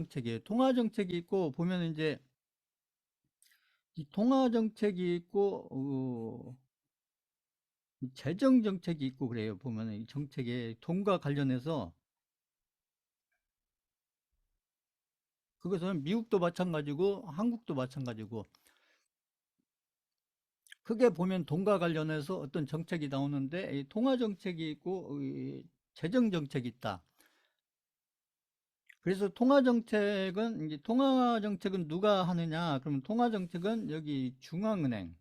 정책이에요. 통화 정책이 있고 보면 이제 이 통화 정책이 있고 이 재정 정책이 있고 그래요. 보면은 이 정책에 돈과 관련해서 그것은 미국도 마찬가지고 한국도 마찬가지고 크게 보면 돈과 관련해서 어떤 정책이 나오는데 이 통화 정책이 있고 이 재정 정책이 있다. 그래서 통화 정책은 누가 하느냐? 그러면 통화 정책은 여기 중앙은행.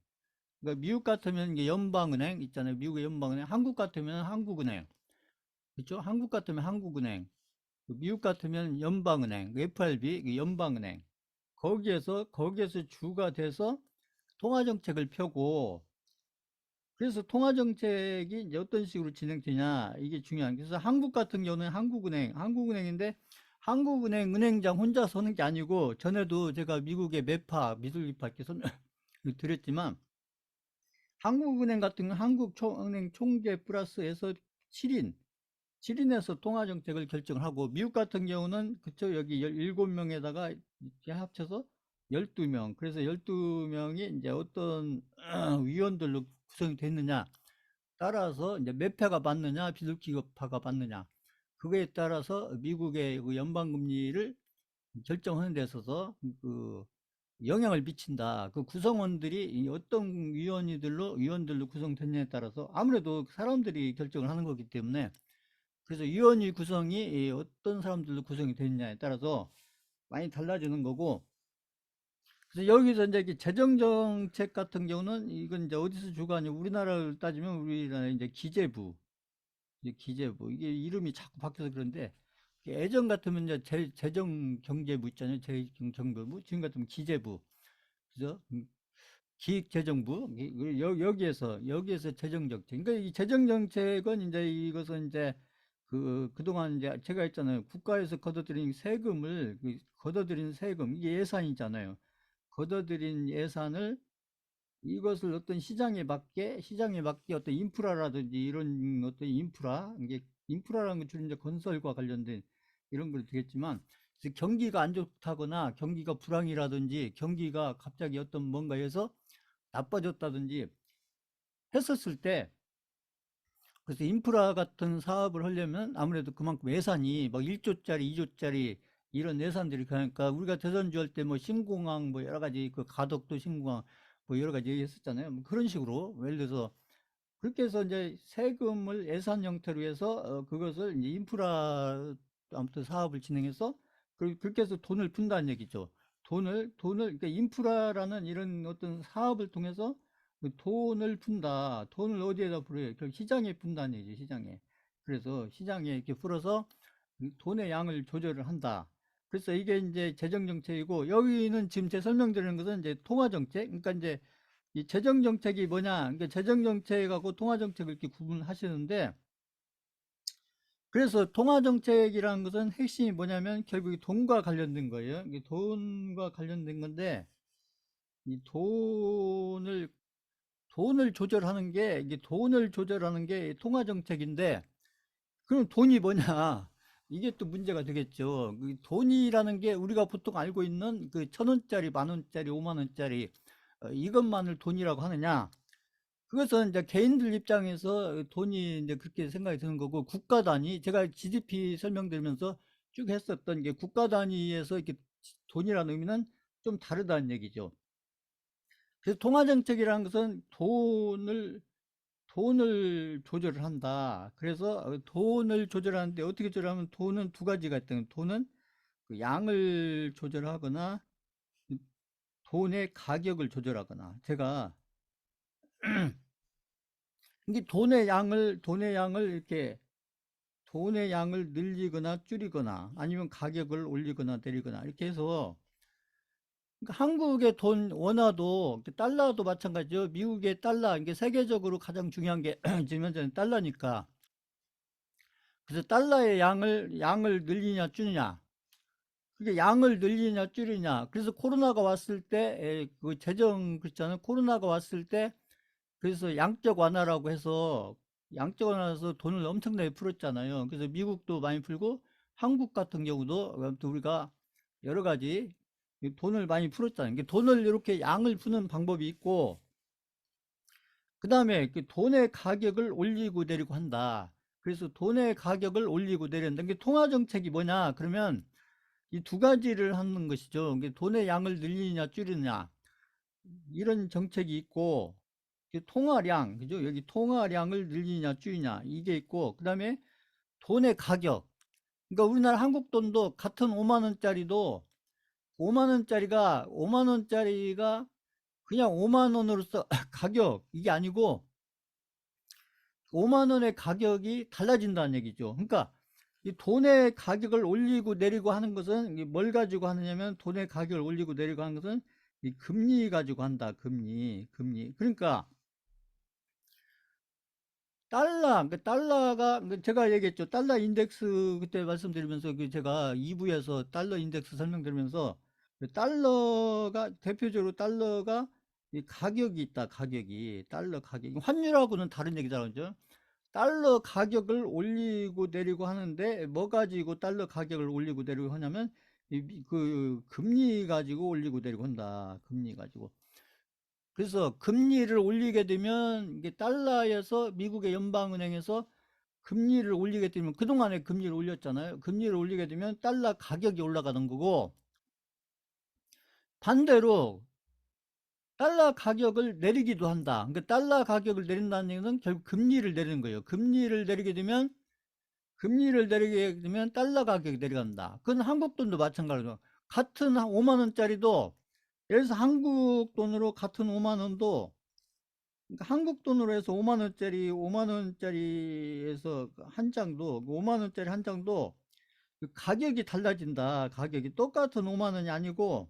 그러니까 미국 같으면 이게 연방은행 있잖아요. 미국의 연방은행. 한국 같으면 한국은행. 그렇죠? 한국 같으면 한국은행. 미국 같으면 연방은행. FRB 연방은행. 거기에서 주가 돼서 통화 정책을 펴고 그래서 통화 정책이 이제 어떤 식으로 진행되냐 이게 중요한 게 그래서 한국 같은 경우는 한국은행인데 한국은행 은행장 혼자 서는 게 아니고 전에도 제가 미국의 매파 미술기파 이렇게 설명 드렸지만 한국은행 같은 경우는 한국은행 총재 플러스에서 7인 7인에서 통화 정책을 결정을 하고 미국 같은 경우는 그쵸 여기 17명에다가 이렇게 합쳐서 12명 그래서 12명이 이제 어떤 위원들로 구성이 됐느냐 따라서 이제 매파가 받느냐 비둘기파가 받느냐 그거에 따라서 미국의 그 연방금리를 결정하는 데 있어서 그 영향을 미친다. 그 구성원들이 어떤 위원들로 구성됐냐에 따라서 아무래도 사람들이 결정을 하는 거기 때문에 그래서 위원회 구성이 어떤 사람들로 구성이 됐냐에 따라서 많이 달라지는 거고 그래서 여기서 이제 재정 정책 같은 경우는 이건 이제 어디서 주관이 우리나라를 따지면 우리나라 이제 기재부 이제 기재부 이게 이름이 자꾸 바뀌어서 그런데 예전 같으면 이제 재정 경제부 있잖아요. 재정 정부부 지금 같으면 기재부 그죠? 기획재정부 여기에서 재정정책 그러니까 이 재정정책은 이제 이것은 이제 그동안 이제 제가 했잖아요. 국가에서 걷어들인 세금을 걷어들인 세금 이게 예산이잖아요. 걷어들인 예산을 이것을 어떤 시장에 맞게 어떤 인프라라든지 이런 어떤 이게 인프라라는 건 주로 이제 건설과 관련된 이런 걸 되겠지만 경기가 안 좋다거나 경기가 불황이라든지 경기가 갑자기 어떤 뭔가에서 나빠졌다든지 했었을 때 그래서 인프라 같은 사업을 하려면 아무래도 그만큼 예산이 막 1조짜리 2조짜리 이런 예산들이 그러니까 우리가 대선주 할 때 뭐 신공항 뭐 여러 가지 그 가덕도 신공항 뭐 여러 가지 얘기했었잖아요. 뭐 그런 식으로 예를 들어서 그렇게 해서 이제 세금을 예산 형태로 해서 그것을 이제 인프라 아무튼 사업을 진행해서 그렇게 해서 돈을 푼다는 얘기죠. 돈을 그러니까 인프라라는 이런 어떤 사업을 통해서 그 돈을 푼다. 돈을 어디에다 풀어요? 그 시장에 푼다는 얘기죠. 시장에. 그래서 시장에 이렇게 풀어서 돈의 양을 조절을 한다. 그래서 이게 이제 재정 정책이고 여기는 지금 제 설명드리는 것은 이제 통화 정책. 그러니까 이제 이 재정 정책이 뭐냐? 그러니까 재정 정책하고 통화 정책을 이렇게 구분하시는데 그래서 통화 정책이라는 것은 핵심이 뭐냐면 결국 돈과 관련된 거예요. 이게 돈과 관련된 건데 이 돈을 조절하는 게 이게 돈을 조절하는 게 통화 정책인데 그럼 돈이 뭐냐? 이게 또 문제가 되겠죠. 그 돈이라는 게 우리가 보통 알고 있는 그 1,000원짜리, 만원짜리, 5만원짜리 이것만을 돈이라고 하느냐? 그것은 이제 개인들 입장에서 돈이 이제 그렇게 생각이 드는 거고 국가 단위 제가 GDP 설명드리면서 쭉 했었던 게 국가 단위에서 이렇게 돈이라는 의미는 좀 다르다는 얘기죠. 그래서 통화 정책이라는 것은 돈을 조절을 한다. 그래서 돈을 조절하는데 어떻게 조절하면 돈은 두 가지가 있다. 돈은 그 양을 조절하거나 돈의 가격을 조절하거나 제가 이게 돈의 양을 이렇게 돈의 양을 늘리거나 줄이거나 아니면 가격을 올리거나 내리거나 이렇게 해서 그러니까 한국의 돈 원화도 달러도 마찬가지죠. 미국의 달러 이게 세계적으로 가장 중요한 게 지금 현재는 달러니까 그래서 달러의 양을 늘리냐 줄이냐 그게 양을 늘리냐 줄이냐 그래서 코로나가 왔을 때 그 재정 그렇잖아요. 코로나가 왔을 때 그래서 양적 완화라고 해서 양적 완화해서 돈을 엄청나게 풀었잖아요. 그래서 미국도 많이 풀고 한국 같은 경우도 아무튼 우리가 여러 가지 돈을 많이 풀었잖아요. 돈을 이렇게 양을 푸는 방법이 있고, 그 다음에 돈의 가격을 올리고 내리고 한다. 그래서 돈의 가격을 올리고 내린다. 이게 통화 정책이 뭐냐? 그러면 이 두 가지를 하는 것이죠. 돈의 양을 늘리냐 줄이냐 이런 정책이 있고, 통화량, 그죠? 여기 통화량을 늘리냐 줄이냐 이게 있고, 그 다음에 돈의 가격. 그러니까 우리나라 한국 돈도 같은 5만 원짜리도 5만 원짜리가 그냥 5만 원으로서 가격 이게 아니고 5만 원의 가격이 달라진다는 얘기죠. 그러니까 이 돈의 가격을 올리고 내리고 하는 것은 뭘 가지고 하느냐면, 돈의 가격을 올리고 내리고 하는 것은 이 금리 가지고 한다. 금리. 그러니까 달러가 제가 얘기했죠. 달러 인덱스 그때 말씀드리면서 제가 2부에서 달러 인덱스 설명드리면서 달러가 대표적으로 달러가 이 가격이 있다. 가격이 달러 가격이 환율하고는 다른 얘기잖아요. 그죠? 달러 가격을 올리고 내리고 하는데 뭐 가지고 달러 가격을 올리고 내리고 하냐면 그 금리 가지고 올리고 내리고 한다. 금리 가지고. 그래서 금리를 올리게 되면 이게 달러에서 미국의 연방은행에서 금리를 올리게 되면, 그동안에 금리를 올렸잖아요. 금리를 올리게 되면 달러 가격이 올라가는 거고, 반대로 달러 가격을 내리기도 한다. 그러니까 달러 가격을 내린다는 얘기는 결국 금리를 내리는 거예요. 금리를 내리게 되면 달러 가격이 내려간다. 그건 한국 돈도 마찬가지로 같은 5만 원짜리도, 예를 들어서 한국 돈으로 같은 5만 원도, 그러니까 한국 돈으로 해서 5만 원짜리에서 한 장도, 5만 원짜리 한 장도 그 가격이 달라진다. 가격이 똑같은 5만 원이 아니고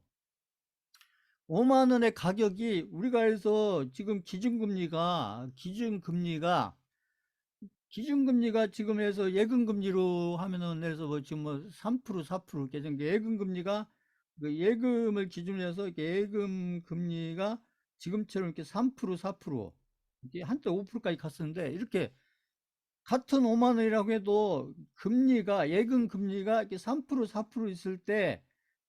5만 원의 가격이, 우리가 해서 지금 기준금리가 지금 해서 예금금리로 하면은, 해서 뭐 지금 뭐 3%, 4% 개정 예금금리가, 그 예금을 기준으로 해서 이렇게 예금금리가 지금처럼 이렇게 3%, 4% 이게 한때 5%까지 갔었는데, 이렇게 같은 5만 원이라고 해도 예금금리가 이렇게 3%, 4% 있을 때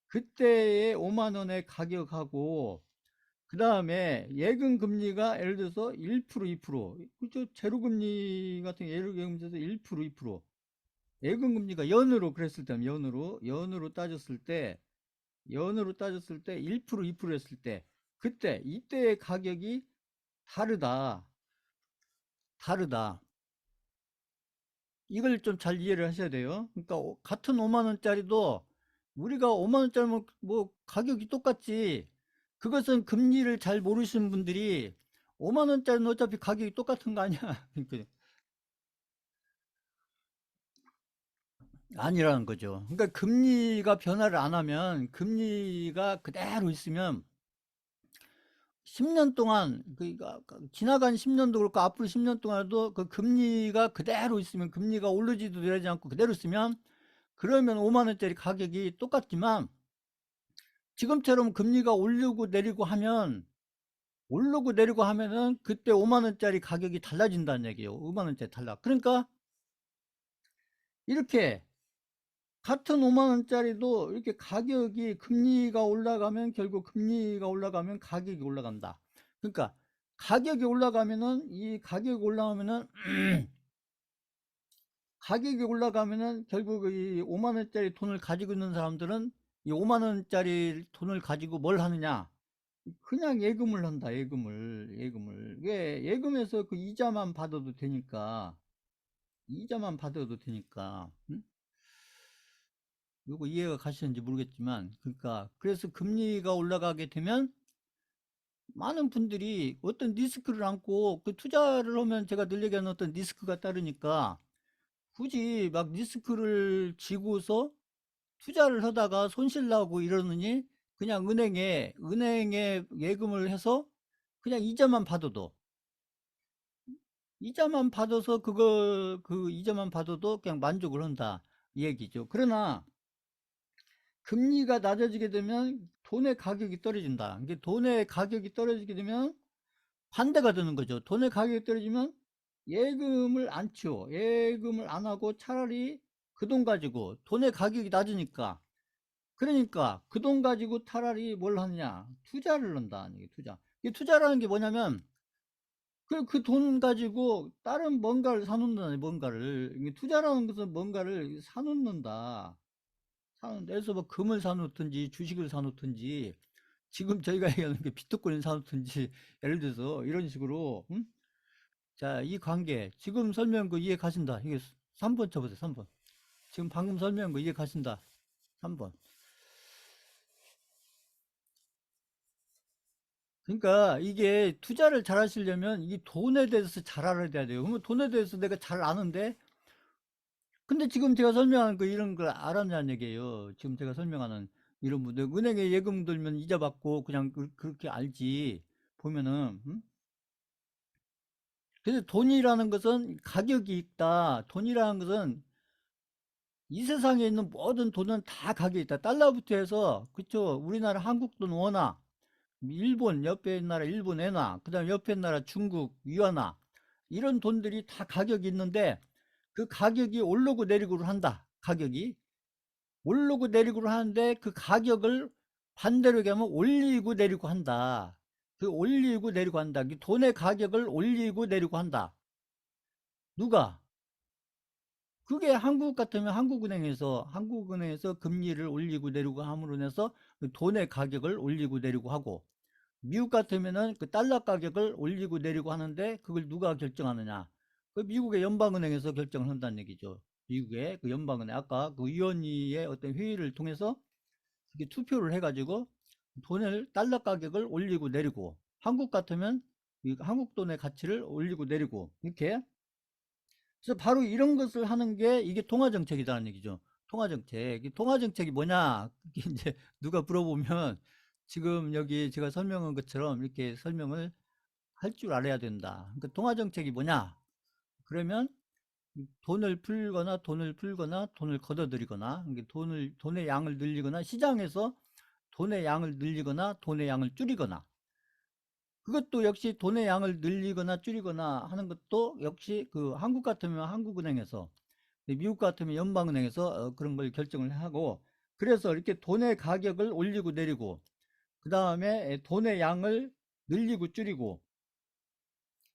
그때의 5만 원의 가격하고, 그 다음에 예금 금리가 예를 들어서 1%, 2%, 그죠? 제로금리 같은 예금 금리에서 1%, 2%, 예금 금리가 연으로 그랬을 때, 연으로 따졌을 때 1%, 2% 했을 때, 이때의 가격이 다르다. 다르다. 이걸 좀 잘 이해를 하셔야 돼요. 그러니까 같은 5만 원짜리도 우리가 5만 원짜리면 뭐 가격이 똑같지. 그것은 금리를 잘 모르시는 분들이 5만 원짜리는 어차피 가격이 똑같은 거 아니야. 그러니까 아니라는 거죠. 그러니까 금리가 변화를 안 하면, 금리가 그대로 있으면 10년 동안, 그러니까 지나간 10년도 그렇고 앞으로 10년 동안도 그 금리가 그대로 있으면, 금리가 오르지도 내리지 않고 그대로 있으면, 그러면 5만 원짜리 가격이 똑같지만, 지금처럼 금리가 오르고 내리고 하면은 그때 5만 원짜리 가격이 달라진다는 얘기예요. 5만 원짜리 달라. 그러니까 이렇게 같은 5만 원짜리도 이렇게 가격이, 금리가 올라가면 가격이 올라간다. 그러니까 가격이 올라가면은 가격이 올라가면은 결국 이 5만 원짜리 돈을 가지고 있는 사람들은 이 5만 원짜리 돈을 가지고 뭘 하느냐? 그냥 예금을 한다. 예금을. 왜? 예금에서 그 이자만 받아도 되니까. 응? 이거 이해가 가시는지 모르겠지만, 그러니까 그래서 금리가 올라가게 되면 많은 분들이 어떤 리스크를 안고, 그 투자를 하면 제가 늘 얘기하는 어떤 리스크가 따르니까, 굳이 막 리스크를 지고서 투자를 하다가 손실 나고 이러느니, 그냥 은행에 예금을 해서 그냥 이자만 받아서 그 이자만 받아도 그냥 만족을 한다 이 얘기죠. 그러나 금리가 낮아지게 되면 돈의 가격이 떨어진다. 이게 돈의 가격이 떨어지게 되면 반대가 되는 거죠. 돈의 가격이 떨어지면 예금을 안 치워. 예금을 안 하고 차라리 그 돈 가지고, 돈의 가격이 낮으니까 그러니까 그 돈 가지고 차라리 뭘 하느냐? 투자를 한다. 이게 투자. 이 투자라는 게 뭐냐면 그 돈 가지고 다른 뭔가를 사놓는다. 뭔가를. 이게 투자라는 것은 뭔가를 사놓는다. 그래서 뭐 금을 사놓든지 주식을 사놓든지 지금 저희가 얘기하는 게 비트코인 사놓든지 예를 들어서 이런 식으로 응? 자, 이 관계 지금 설명한 거 이해 가신다. 이게 3번 쳐보세요. 3번. 지금 방금 설명한 거 이해 가신다. 3번. 그러니까 이게 투자를 잘 하시려면 이 돈에 대해서 잘 알아야 돼요. 그러면 돈에 대해서 내가 잘 아는데 근데 지금 제가 설명한 거 이런 걸 알았냐는 얘기예요. 지금 제가 설명하는 이런 분들 은행에 예금 들면 이자 받고 그냥 그렇게 알지 보면은 그래서 돈이라는 것은 가격이 있다. 돈이라는 것은 이 세상에 있는 모든 돈은 다 가격이 있다. 달러부터 해서 그쵸 우리나라 한국 돈 원화 일본 옆에 있는 나라 일본 엔화 그 다음에 옆에 있는 나라 중국 위안화 이런 돈들이 다 가격이 있는데 그 가격이 오르고 내리고를 한다. 가격이 오르고 내리고 하는데 그 가격을 반대로 얘기하면 올리고 내리고 한다. 그 올리고 내리고 한다. 그 돈의 가격을 올리고 내리고 한다. 누가? 그게 한국 같으면 한국은행에서 금리를 올리고 내리고 함으로 인해서 그 돈의 가격을 올리고 내리고 하고 미국 같으면은 그 달러 가격을 올리고 내리고 하는데 그걸 누가 결정하느냐? 그 미국의 연방은행에서 결정을 한다는 얘기죠. 미국의 그 연방은행 아까 그 위원회의 어떤 회의를 통해서 이렇게 투표를 해가지고 돈을 달러 가격을 올리고 내리고 한국 같으면 한국 돈의 가치를 올리고 내리고 이렇게 그래서 바로 이런 것을 하는 게 이게 통화정책이라는 얘기죠. 통화정책. 이 통화정책이 뭐냐? 이게 이제 누가 물어보면 지금 여기 제가 설명한 것처럼 이렇게 설명을 할 줄 알아야 된다. 그러니까 통화정책이 뭐냐? 그러면 돈을 풀거나 돈을 걷어들이거나 돈의 양을 늘리거나 시장에서 돈의 양을 늘리거나 돈의 양을 줄이거나 그것도 역시 돈의 양을 늘리거나 줄이거나 하는 것도 역시 그 한국 같으면 한국은행에서 미국 같으면 연방은행에서 그런 걸 결정을 하고 그래서 이렇게 돈의 가격을 올리고 내리고 그 다음에 돈의 양을 늘리고 줄이고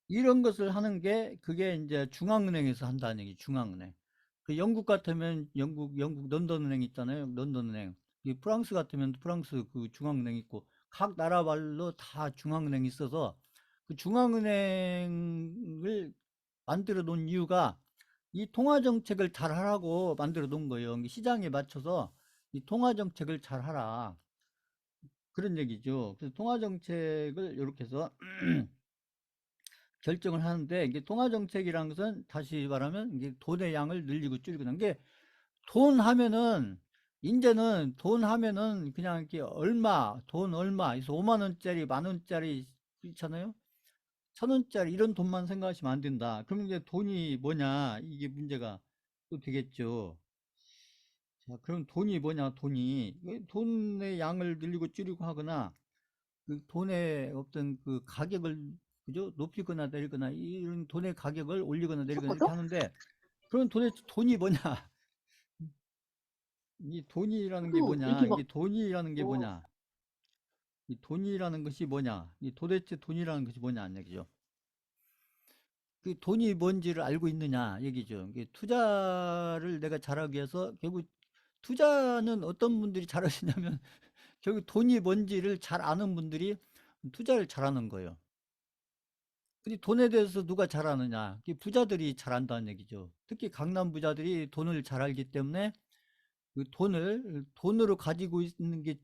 이런 것을 하는 게 그게 이제 중앙은행에서 한다는 얘기 중앙은행 그 영국 같으면 영국 런던은행 있잖아요 런던은행 프랑스 같으면 프랑스 그 중앙은행 있고 각 나라별로 다 중앙은행이 있어서 그 중앙은행을 만들어 놓은 이유가 이 통화정책을 잘 하라고 만들어 놓은 거예요 시장에 맞춰서 이 통화정책을 잘 하라 그런 얘기죠 그래서 통화정책을 이렇게 해서 결정을 하는데 이게 통화 정책이라는 것은 다시 말하면 이게 돈의 양을 늘리고 줄이고 하는 게 돈 하면은 이제는 돈 하면은 그냥 이렇게 돈 얼마 그래서 5만 원짜리 만 원짜리 있잖아요 1,000원짜리 이런 돈만 생각하시면 안 된다 그럼 이제 돈이 뭐냐 이게 문제가 또 되겠죠 자 그럼 돈이 뭐냐 돈이 돈의 양을 늘리고 줄이고 하거나 그 돈의 어떤 그 가격을 그죠? 높이거나 내리거나 이런 돈의 가격을 올리거나 내리거나 이렇게 거죠? 하는데 그럼 도대체 돈이 뭐냐? 이 돈이라는 게 또 뭐냐? 이게 이게 막 돈이라는 게 어, 뭐냐? 이 돈이라는 것이 뭐냐? 이 도대체 돈이라는 것이 뭐냐? 얘기죠. 그 돈이 뭔지를 알고 있느냐? 얘기죠. 이게 투자를 내가 잘하기 위해서 결국 투자는 어떤 분들이 잘하시냐면 결국 돈이 뭔지를 잘 아는 분들이 투자를 잘하는 거예요. 근데 돈에 대해서 누가 잘 아느냐? 부자들이 잘 안다는 얘기죠. 특히 강남 부자들이 돈을 잘 알기 때문에 그 돈으로 가지고 있는 게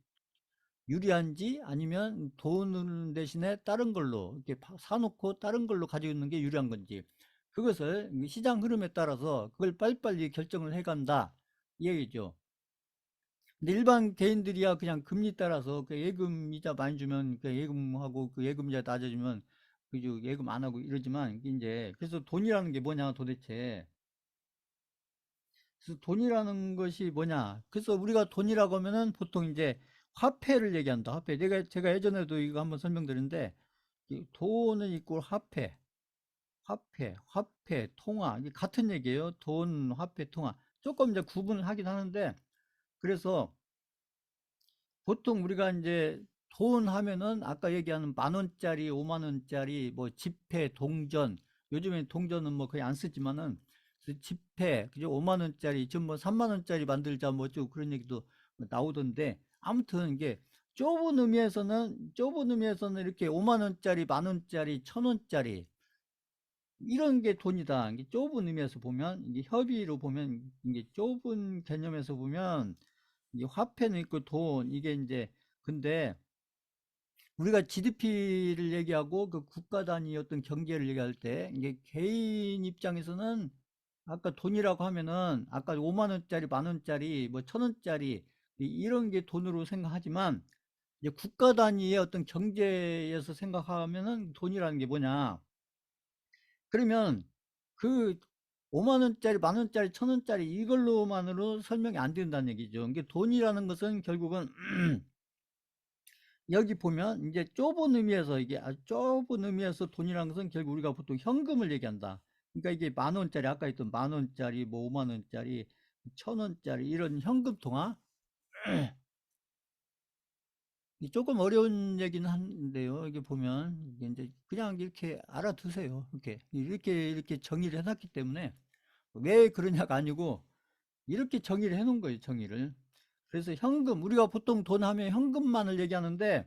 유리한지 아니면 돈 대신에 다른 걸로 이렇게 사놓고 다른 걸로 가지고 있는 게 유리한 건지 그것을 시장 흐름에 따라서 그걸 빨리빨리 결정을 해간다. 이 얘기죠. 근데 일반 개인들이야 그냥 금리 따라서 그 예금 이자 많이 주면 그 예금하고 그 예금 이자 낮아지면 그죠 예금 안 하고 이러지만 이제 그래서 돈이라는 게 뭐냐 도대체 그래서 돈이라는 것이 뭐냐 그래서 우리가 돈이라고 하면은 보통 이제 화폐를 얘기한다 화폐 제가 예전에도 이거 한번 설명드렸는데 이 돈은 있고 화폐 통화 이게 같은 얘기예요 돈 화폐 통화 조금 이제 구분을 하긴 하는데 그래서 보통 우리가 이제 돈 하면은 아까 얘기하는 10,000원짜리, 50,000원짜리 뭐 지폐, 동전, 요즘엔 동전은 뭐 거의 안 쓰지만은 그 지폐, 그죠? 50,000원짜리, 지금 뭐 30,000원짜리 만들자 뭐 어쩌고 그런 얘기도 나오던데, 아무튼 이게 좁은 의미에서는 이렇게 50,000원짜리, 10,000원짜리, 1,000원짜리 이런 게 돈이다. 이게 좁은 의미에서 보면, 이게 협의로 보면, 이게 좁은 개념에서 보면 이 화폐는 있고 돈 이게 이제, 근데 우리가 GDP를 얘기하고 그 국가 단위 어떤 경제를 얘기할 때 이게 개인 입장에서는 아까 돈이라고 하면은 아까 5만 원짜리, 만 원짜리, 뭐 1,000원짜리 이런 게 돈으로 생각하지만, 이제 국가 단위의 어떤 경제에서 생각하면은 돈이라는 게 뭐냐? 그러면 그 5만 원짜리, 만 원짜리, 1,000원짜리 이걸로만으로 설명이 안 된다는 얘기죠. 이게 돈이라는 것은 결국은 여기 보면 이제 좁은 의미에서, 이게 아주 좁은 의미에서 돈이라는 것은 결국 우리가 보통 현금을 얘기한다. 그러니까 이게 만 원짜리, 아까 했던 만 원짜리, 뭐 5만 원짜리, 1,000원짜리 이런 현금 통화. 조금 어려운 얘기는 한데요. 이게 보면 이게 이제 그냥 이렇게 알아두세요. 이렇게 정의를 해놨기 때문에 왜 그러냐가 아니고 이렇게 정의를 해놓은 거예요. 정의를. 그래서 현금, 우리가 보통 돈 하면 현금만을 얘기하는데,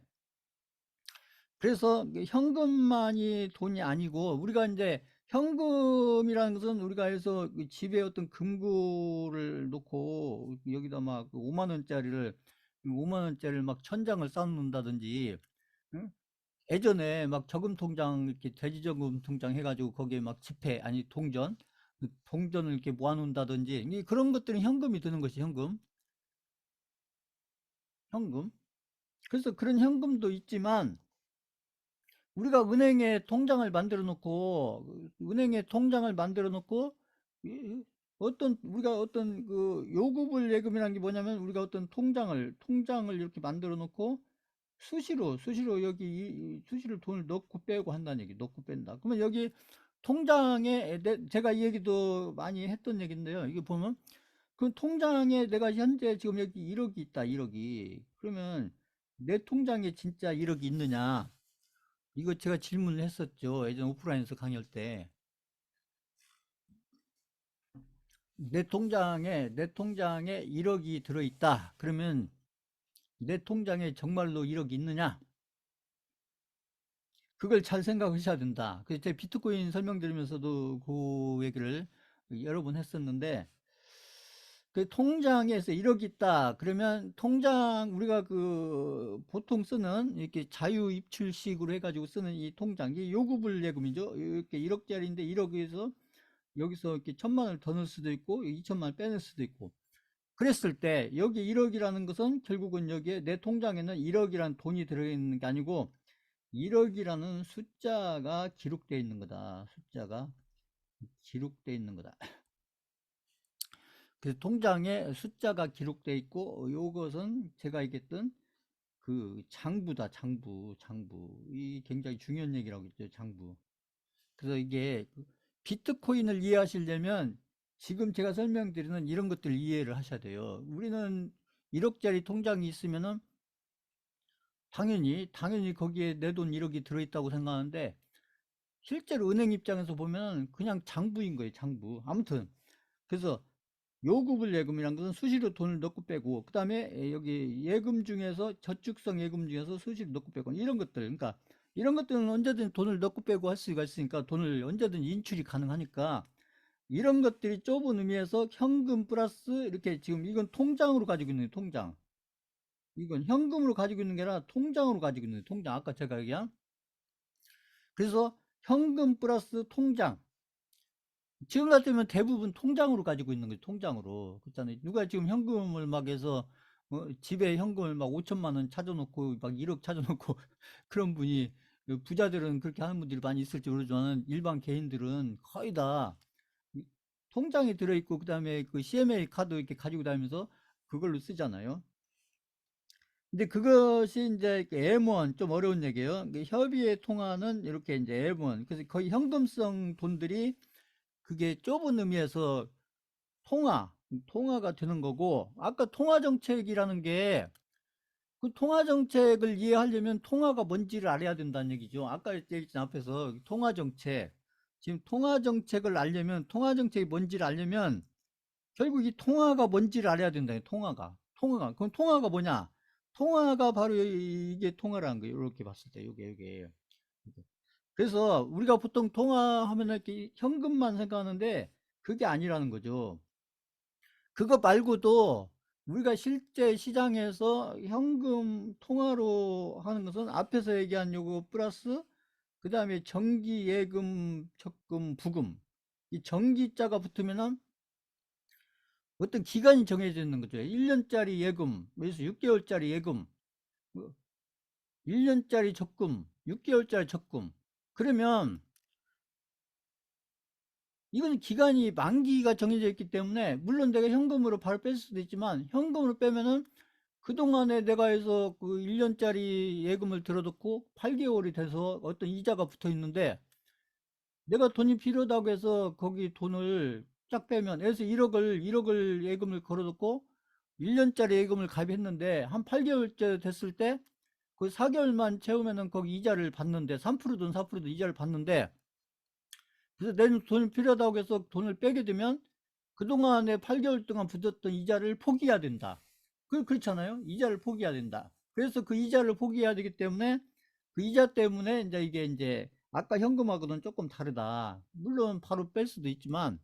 그래서 현금만이 돈이 아니고 우리가 이제 현금이라는 것은 우리가 해서 그 집에 어떤 금고를 놓고 여기다 막 5만 원짜리를 5만 원짜리를 막 1,000장을 쌓는다든지, 응? 예전에 막 저금 통장, 이렇게 돼지 저금 통장 해가지고 거기에 막 지폐 아니 동전, 그 동전을 이렇게 모아놓는다든지, 그런 것들은 현금이 드는 것이 현금. 그래서 그런 현금도 있지만 우리가 은행에 통장을 만들어 놓고 어떤 우리가 어떤 그 요구불 예금이라는 게 뭐냐면, 우리가 어떤 통장을 이렇게 만들어 놓고 수시로 여기 수시로 돈을 넣고 빼고 한다는 얘기. 넣고 뺀다 그러면 여기 통장에 제가 이 얘기도 많이 했던 얘기인데요. 이게 보면 그 통장에 내가 현재 지금 여기 1억이 있다. 1억이. 그러면 내 통장에 진짜 1억이 있느냐, 이거 제가 질문을 했었죠. 예전 오프라인에서 강의할 때. 내 통장에 1억이 들어있다. 그러면 내 통장에 정말로 1억이 있느냐? 그걸 잘 생각하셔야 된다. 그래서 제가 비트코인 설명드리면서도 그 얘기를 여러 번 했었는데, 그 통장에서 1억이 있다. 그러면 우리가 그 보통 쓰는 이렇게 자유 입출식으로 해가지고 쓰는 이 통장, 이게 요구불 예금이죠. 이렇게 1억짜리인데 1억에서 여기서 이렇게 1,000만 원을 더 넣을 수도 있고 2천만 원 빼낼 수도 있고, 그랬을 때 여기 1억이라는 것은 결국은 여기에 내 통장에는 1억이라는 돈이 들어있는 게 아니고 1억이라는 숫자가 기록되어 있는 거다. 숫자가 기록되어 있는 거다. 그래서 통장에 숫자가 기록되어 있고, 요것은 제가 얘기했던 그 장부다. 장부. 이 굉장히 중요한 얘기라고 했죠. 장부. 그래서 이게 비트코인을 이해하시려면 지금 제가 설명드리는 이런 것들 이해를 하셔야 돼요. 우리는 1억짜리 통장이 있으면은 당연히 거기에 내 돈 1억이 들어있다고 생각하는데, 실제로 은행 입장에서 보면 그냥 장부인 거예요. 장부. 아무튼 그래서 요구불 예금이란 것은 수시로 돈을 넣고 빼고, 그 다음에 여기 예금 중에서 저축성 예금 중에서 수시로 넣고 빼고 이런 것들, 그러니까 이런 것들은 언제든 돈을 넣고 빼고 할 수가 있으니까, 돈을 언제든 인출이 가능하니까, 이런 것들이 좁은 의미에서 현금 플러스 이렇게, 지금 이건 통장으로 가지고 있는 통장, 이건 현금으로 가지고 있는 게 아니라 통장으로 가지고 있는 통장, 아까 제가 얘기한. 그래서 현금 플러스 통장, 지금 같으면 대부분 통장으로 가지고 있는 거죠. 통장으로. 그렇잖아요. 누가 지금 현금을 막 해서 집에 현금을 막 5천만 원 찾아놓고 막 1억 찾아놓고 그런 분이, 부자들은 그렇게 하는 분들이 많이 있을지 모르지만 일반 개인들은 거의 다 통장에 들어있고, 그다음에 그 CMA 카드 이렇게 가지고 다니면서 그걸로 쓰잖아요. 근데 그것이 이제 M1, 좀 어려운 얘기예요. 협의에 통하는 이렇게 이제 M1. 그래서 거의 현금성 돈들이, 그게 좁은 의미에서 통화가 되는 거고, 아까 통화 정책이라는 게 그 통화 정책을 이해하려면 통화가 뭔지를 알아야 된다는 얘기죠. 아까 얘기했던 앞에서 통화 정책. 지금 통화 정책을 알려면, 통화 정책이 뭔지를 알려면 결국 이 통화가 뭔지를 알아야 된다. 통화가. 통화가. 그럼 통화가 뭐냐? 통화가 바로 이게 통화라는 거예요. 이렇게 봤을 때, 요게. 그래서 우리가 보통 통화하면 이렇게 현금만 생각하는데 그게 아니라는 거죠. 그거 말고도 우리가 실제 시장에서 현금 통화로 하는 것은 앞에서 얘기한 요거 플러스 그 다음에 정기, 예금, 적금, 부금. 이 정기자가 붙으면은 어떤 기간이 정해져 있는 거죠. 1년짜리 예금, 그래서 6개월짜리 예금, 1년짜리 적금, 6개월짜리 적금. 그러면 이건 기간이 만기가 정해져 있기 때문에 물론 내가 현금으로 바로 뺄 수도 있지만 현금으로 빼면은 그동안에 내가 해서 그 1년짜리 예금을 들어뒀고 8개월이 돼서 어떤 이자가 붙어 있는데 내가 돈이 필요하다고 해서 거기 돈을 쫙 빼면 그래서 1억을 예금을 걸어뒀고 1년짜리 예금을 가입했는데 한 8개월째 됐을 때 그 4개월만 채우면은 거기 이자를 받는데 3%든 4%든 이자를 받는데 그래서 내 돈이 필요하다고 해서 돈을 빼게 되면 그동안에 8개월 동안 붙었던 이자를 포기해야 된다. 그렇잖아요. 이자를 포기해야 된다. 그래서 그 이자를 포기해야 되기 때문에 그 이자 때문에 이제 이게 이제 아까 현금하고는 조금 다르다. 물론 바로 뺄 수도 있지만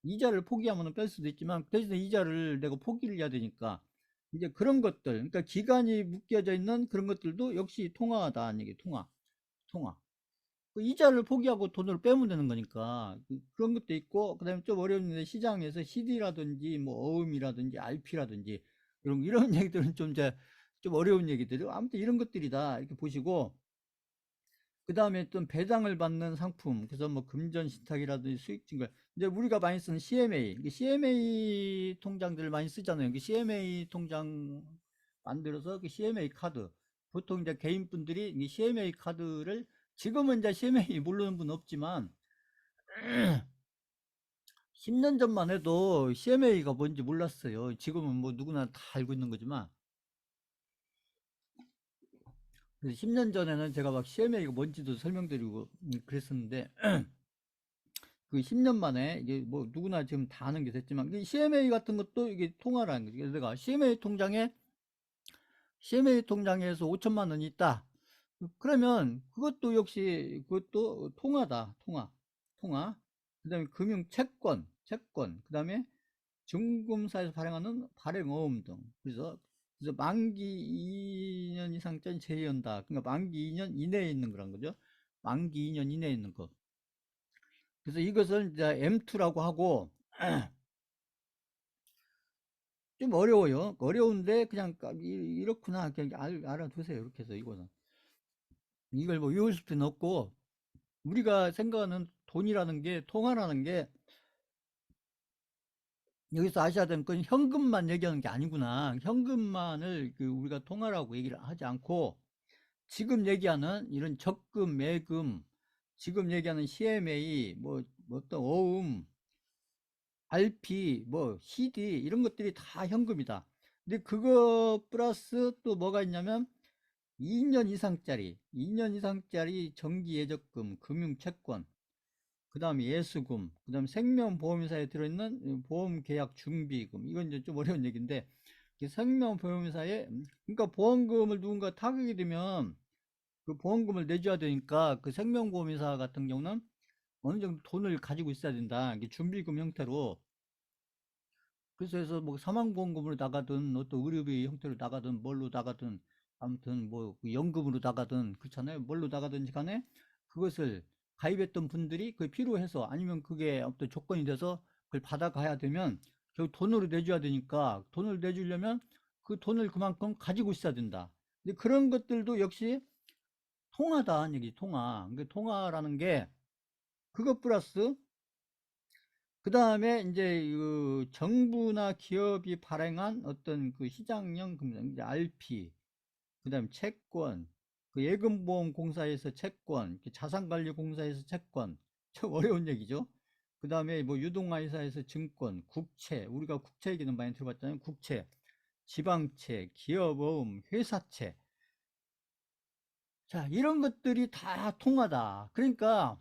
이자를 포기하면 뺄 수도 있지만 대신에 이자를 내가 포기를 해야 되니까 이제 그런 것들, 그러니까 기간이 묶여져 있는 그런 것들도 역시 통화다. 이게 통화. 그 이자를 포기하고 돈을 빼면 되는 거니까 그런 것도 있고 그다음에 좀 어려운데 시장에서 CD라든지 뭐 어음이라든지 RP라든지 이런 얘기들은 좀 어려운 얘기들이 아무튼 이런 것들이다 이렇게 보시고 그 다음에 좀 배당을 받는 상품 그래서 뭐 금전 신탁이라든지 수익 증가 이제 우리가 많이 쓰는 CMA 통장들을 많이 쓰잖아요. 그 CMA 통장 만들어서 그 CMA 카드 보통 이제 개인분들이 이 CMA 카드를 지금은 이제 CMA 모르는 분 없지만 10년 전만 해도 CMA가 뭔지 몰랐어요. 지금은 뭐 누구나 다 알고 있는 거지만 그래서 10년 전에는 제가 막 CMA가 뭔지도 설명드리고 그랬었는데 그 10년 만에 이게 뭐 누구나 지금 다 아는 게 됐지만 CMA 같은 것도 이게 통화라는 거죠. 그래서 내가 CMA 통장에서 5천만 원이 있다. 그러면 그것도 역시 그것도 통화다. 통화. 그다음에 금융 채권. 그다음에 증권사에서 발행하는 발행어음 등. 그래서 만기 2년 이상짜리 제외한다. 그러니까 만기 2년 이내에 있는 거란 거죠. 만기 2년 이내에 있는 거. 그래서 이것을 이제 M2라고 하고 좀 어려워요. 어려운데 그냥 이렇구나 그냥 알아두세요. 이렇게 해서 이걸 뭐 외울 수는 없고 우리가 생각하는 돈이라는 게 통화라는 게 여기서 아셔야 되는 건 현금만 얘기하는 게 아니구나. 현금만을 우리가 통화라고 얘기를 하지 않고 지금 얘기하는 이런 적금, 매금, 지금 얘기하는 CMA, 뭐 어떤 어음, RP, 뭐 CD 이런 것들이 다 현금이다. 근데 그거 플러스 또 뭐가 있냐면 2년 이상짜리 정기 예적금, 금융채권, 그 다음에 예수금, 그 다음에 생명보험회사에 들어있는 보험계약 준비금. 이건 이제 좀 어려운 얘기인데, 생명보험회사에, 그러니까 보험금을 누군가 타격이 되면 그 보험금을 내줘야 되니까 그 생명보험회사 같은 경우는 어느 정도 돈을 가지고 있어야 된다. 이게 준비금 형태로. 그래서 뭐 사망보험금으로 나가든 어떤 의료비 형태로 나가든 뭘로 나가든 아무튼 뭐그 연금으로 나가든 그렇잖아요. 뭘로 나가든지 간에 그것을 가입했던 분들이 그게 필요해서 아니면 그게 어떤 조건이 돼서 그걸 받아가야 되면 결국 돈으로 내줘야 되니까 돈을 내주려면 그 돈을 그만큼 가지고 있어야 된다. 근데 그런 것들도 역시 통화다 얘기 통화. 그러니까 통화라는 게 그것 플러스 그 다음에 이제 그 정부나 기업이 발행한 어떤 그 시장형 금융, 이제 RP, 그 다음에 채권, 그 예금보험공사에서 채권, 자산관리공사에서 채권, 참 어려운 얘기죠. 그 다음에 뭐 유동화회사에서 증권, 국채, 우리가 국채 얘기는 많이 들어봤잖아요. 국채, 지방채, 기업보험, 회사채. 자, 이런 것들이 다 통하다. 그러니까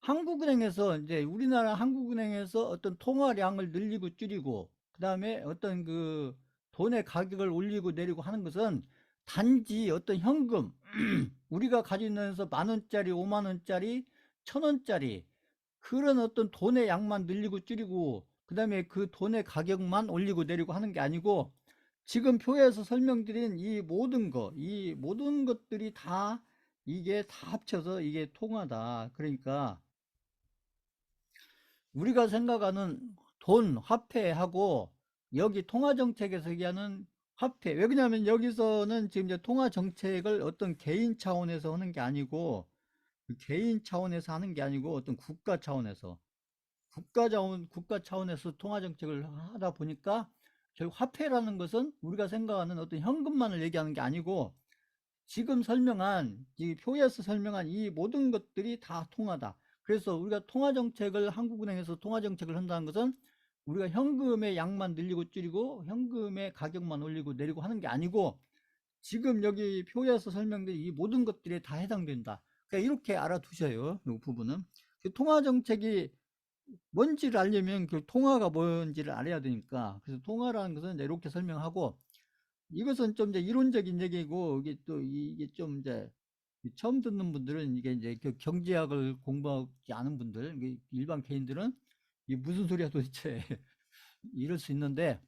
한국은행에서 이제 우리나라 한국은행에서 어떤 통화량을 늘리고 줄이고 그다음에 어떤 그 돈의 가격을 올리고 내리고 하는 것은 단지 어떤 현금 우리가 가지고 있는 만 원짜리, 5만 원짜리, 1,000원짜리 그런 어떤 돈의 양만 늘리고 줄이고 그다음에 그 돈의 가격만 올리고 내리고 하는 게 아니고 지금 표에서 설명드린 이 모든 것들이 다 이게 다 합쳐서 이게 통하다. 그러니까 우리가 생각하는 돈, 화폐하고 여기 통화정책에서 얘기하는 화폐. 왜 그러냐면 여기서는 지금 이제 통화정책을 어떤 개인 차원에서 하는 게 아니고 개인 차원에서 하는 게 아니고 어떤 국가 차원에서 국가 차원에서 통화정책을 하다 보니까 결국 화폐라는 것은 우리가 생각하는 어떤 현금만을 얘기하는 게 아니고 지금 설명한 이 표에서 설명한 이 모든 것들이 다 통하다. 그래서 우리가 통화정책을 한국은행에서 통화정책을 한다는 것은 우리가 현금의 양만 늘리고 줄이고 현금의 가격만 올리고 내리고 하는 게 아니고 지금 여기 표에서 설명된 이 모든 것들에 다 해당된다. 그러니까 이렇게 알아두셔요. 이 부분은. 통화정책이 뭔지를 알려면 그 통화가 뭔지를 알아야 되니까. 그래서 통화라는 것은 이렇게 설명하고 이것은 좀 이제 이론적인 얘기고 이게 또 이게 좀 이제 처음 듣는 분들은 이게 이제 그 경제학을 공부하지 않은 분들 일반 개인들은 이게 무슨 소리야 도대체 이럴 수 있는데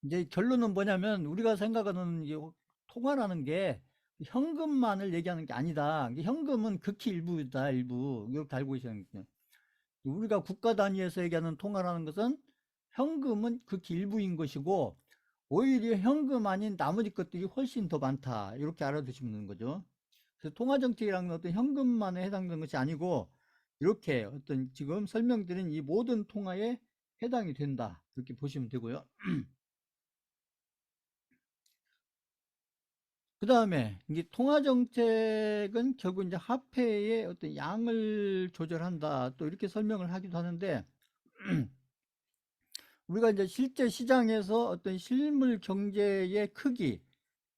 이제 결론은 뭐냐면 우리가 생각하는 이 통화라는 게 현금만을 얘기하는 게 아니다. 현금은 극히 일부다. 일부 이렇게 알고 계셔야 돼요. 우리가 국가 단위에서 얘기하는 통화라는 것은 현금은 극히 일부인 것이고 오히려 현금 아닌 나머지 것들이 훨씬 더 많다. 이렇게 알아두시면 되는 거죠. 그래서 통화정책이라는 건 어떤 현금만에 해당되는 것이 아니고 이렇게 어떤 지금 설명드린 이 모든 통화에 해당이 된다. 이렇게 보시면 되고요. 그 다음에 이게 통화정책은 결국 이제 화폐의 어떤 양을 조절한다. 또 이렇게 설명을 하기도 하는데 우리가 이제 실제 시장에서 어떤 실물 경제의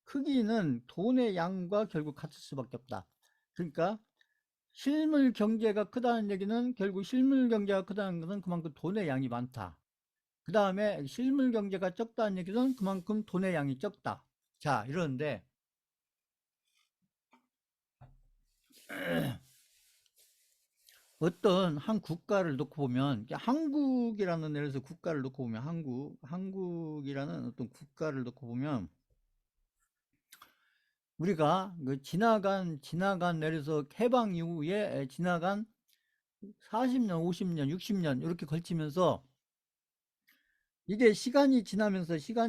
크기는 돈의 양과 결국 같을 수밖에 없다. 그러니까 실물 경제가 크다는 얘기는 결국 실물 경제가 크다는 것은 그만큼 돈의 양이 많다. 그 다음에 실물 경제가 적다는 얘기는 그만큼 돈의 양이 적다. 자, 이러는데 어떤 한 국가를 놓고 보면 한국이라는 예를 들어서 국가를 놓고 보면 한국이라는 어떤 국가를 놓고 보면 우리가 그 지나간 예를 들어서 해방 이후에 지나간 40년, 50년, 60년 이렇게 걸치면서 이게 시간이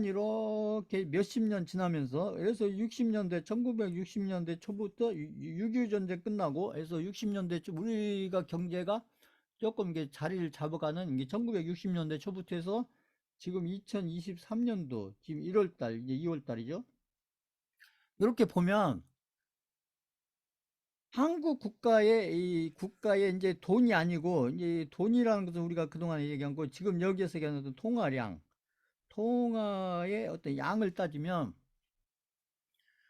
이렇게 몇십 년 지나면서 그래서 60년대 1960년대 초부터 6.25 전쟁 끝나고 해서 60년대 초 우리가 경제가 조금 이게 자리를 잡아가는 게 1960년대 초부터 해서 지금 2023년도 지금 1월달 이제 2월달이죠. 이렇게 보면 한국 국가의 이제 돈이 아니고 이제 돈이라는 것은 우리가 그동안 얘기한 거 지금 여기에서 얘기하는 통화의 어떤 양을 따지면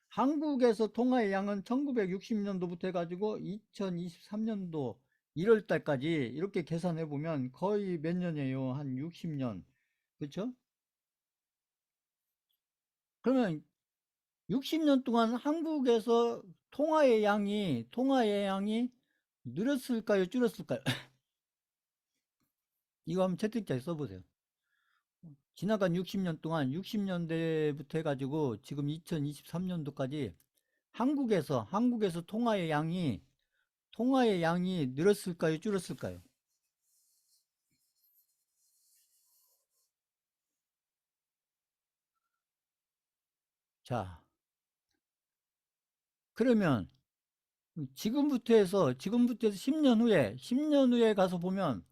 한국에서 통화의 양은 1960년도부터 해가지고 2023년도 1월 달까지 이렇게 계산해 보면 거의 몇 년이에요? 한 60년. 그렇죠? 그러면 60년 동안 한국에서 통화의 양이 늘었을까요? 줄었을까요? 이거 한번 채팅창에 써보세요. 지나간 60년 동안 60년대부터 해가지고 지금 2023년도까지 한국에서 통화의 양이 늘었을까요? 줄었을까요? 자, 그러면 지금부터 해서 10년 후에 가서 보면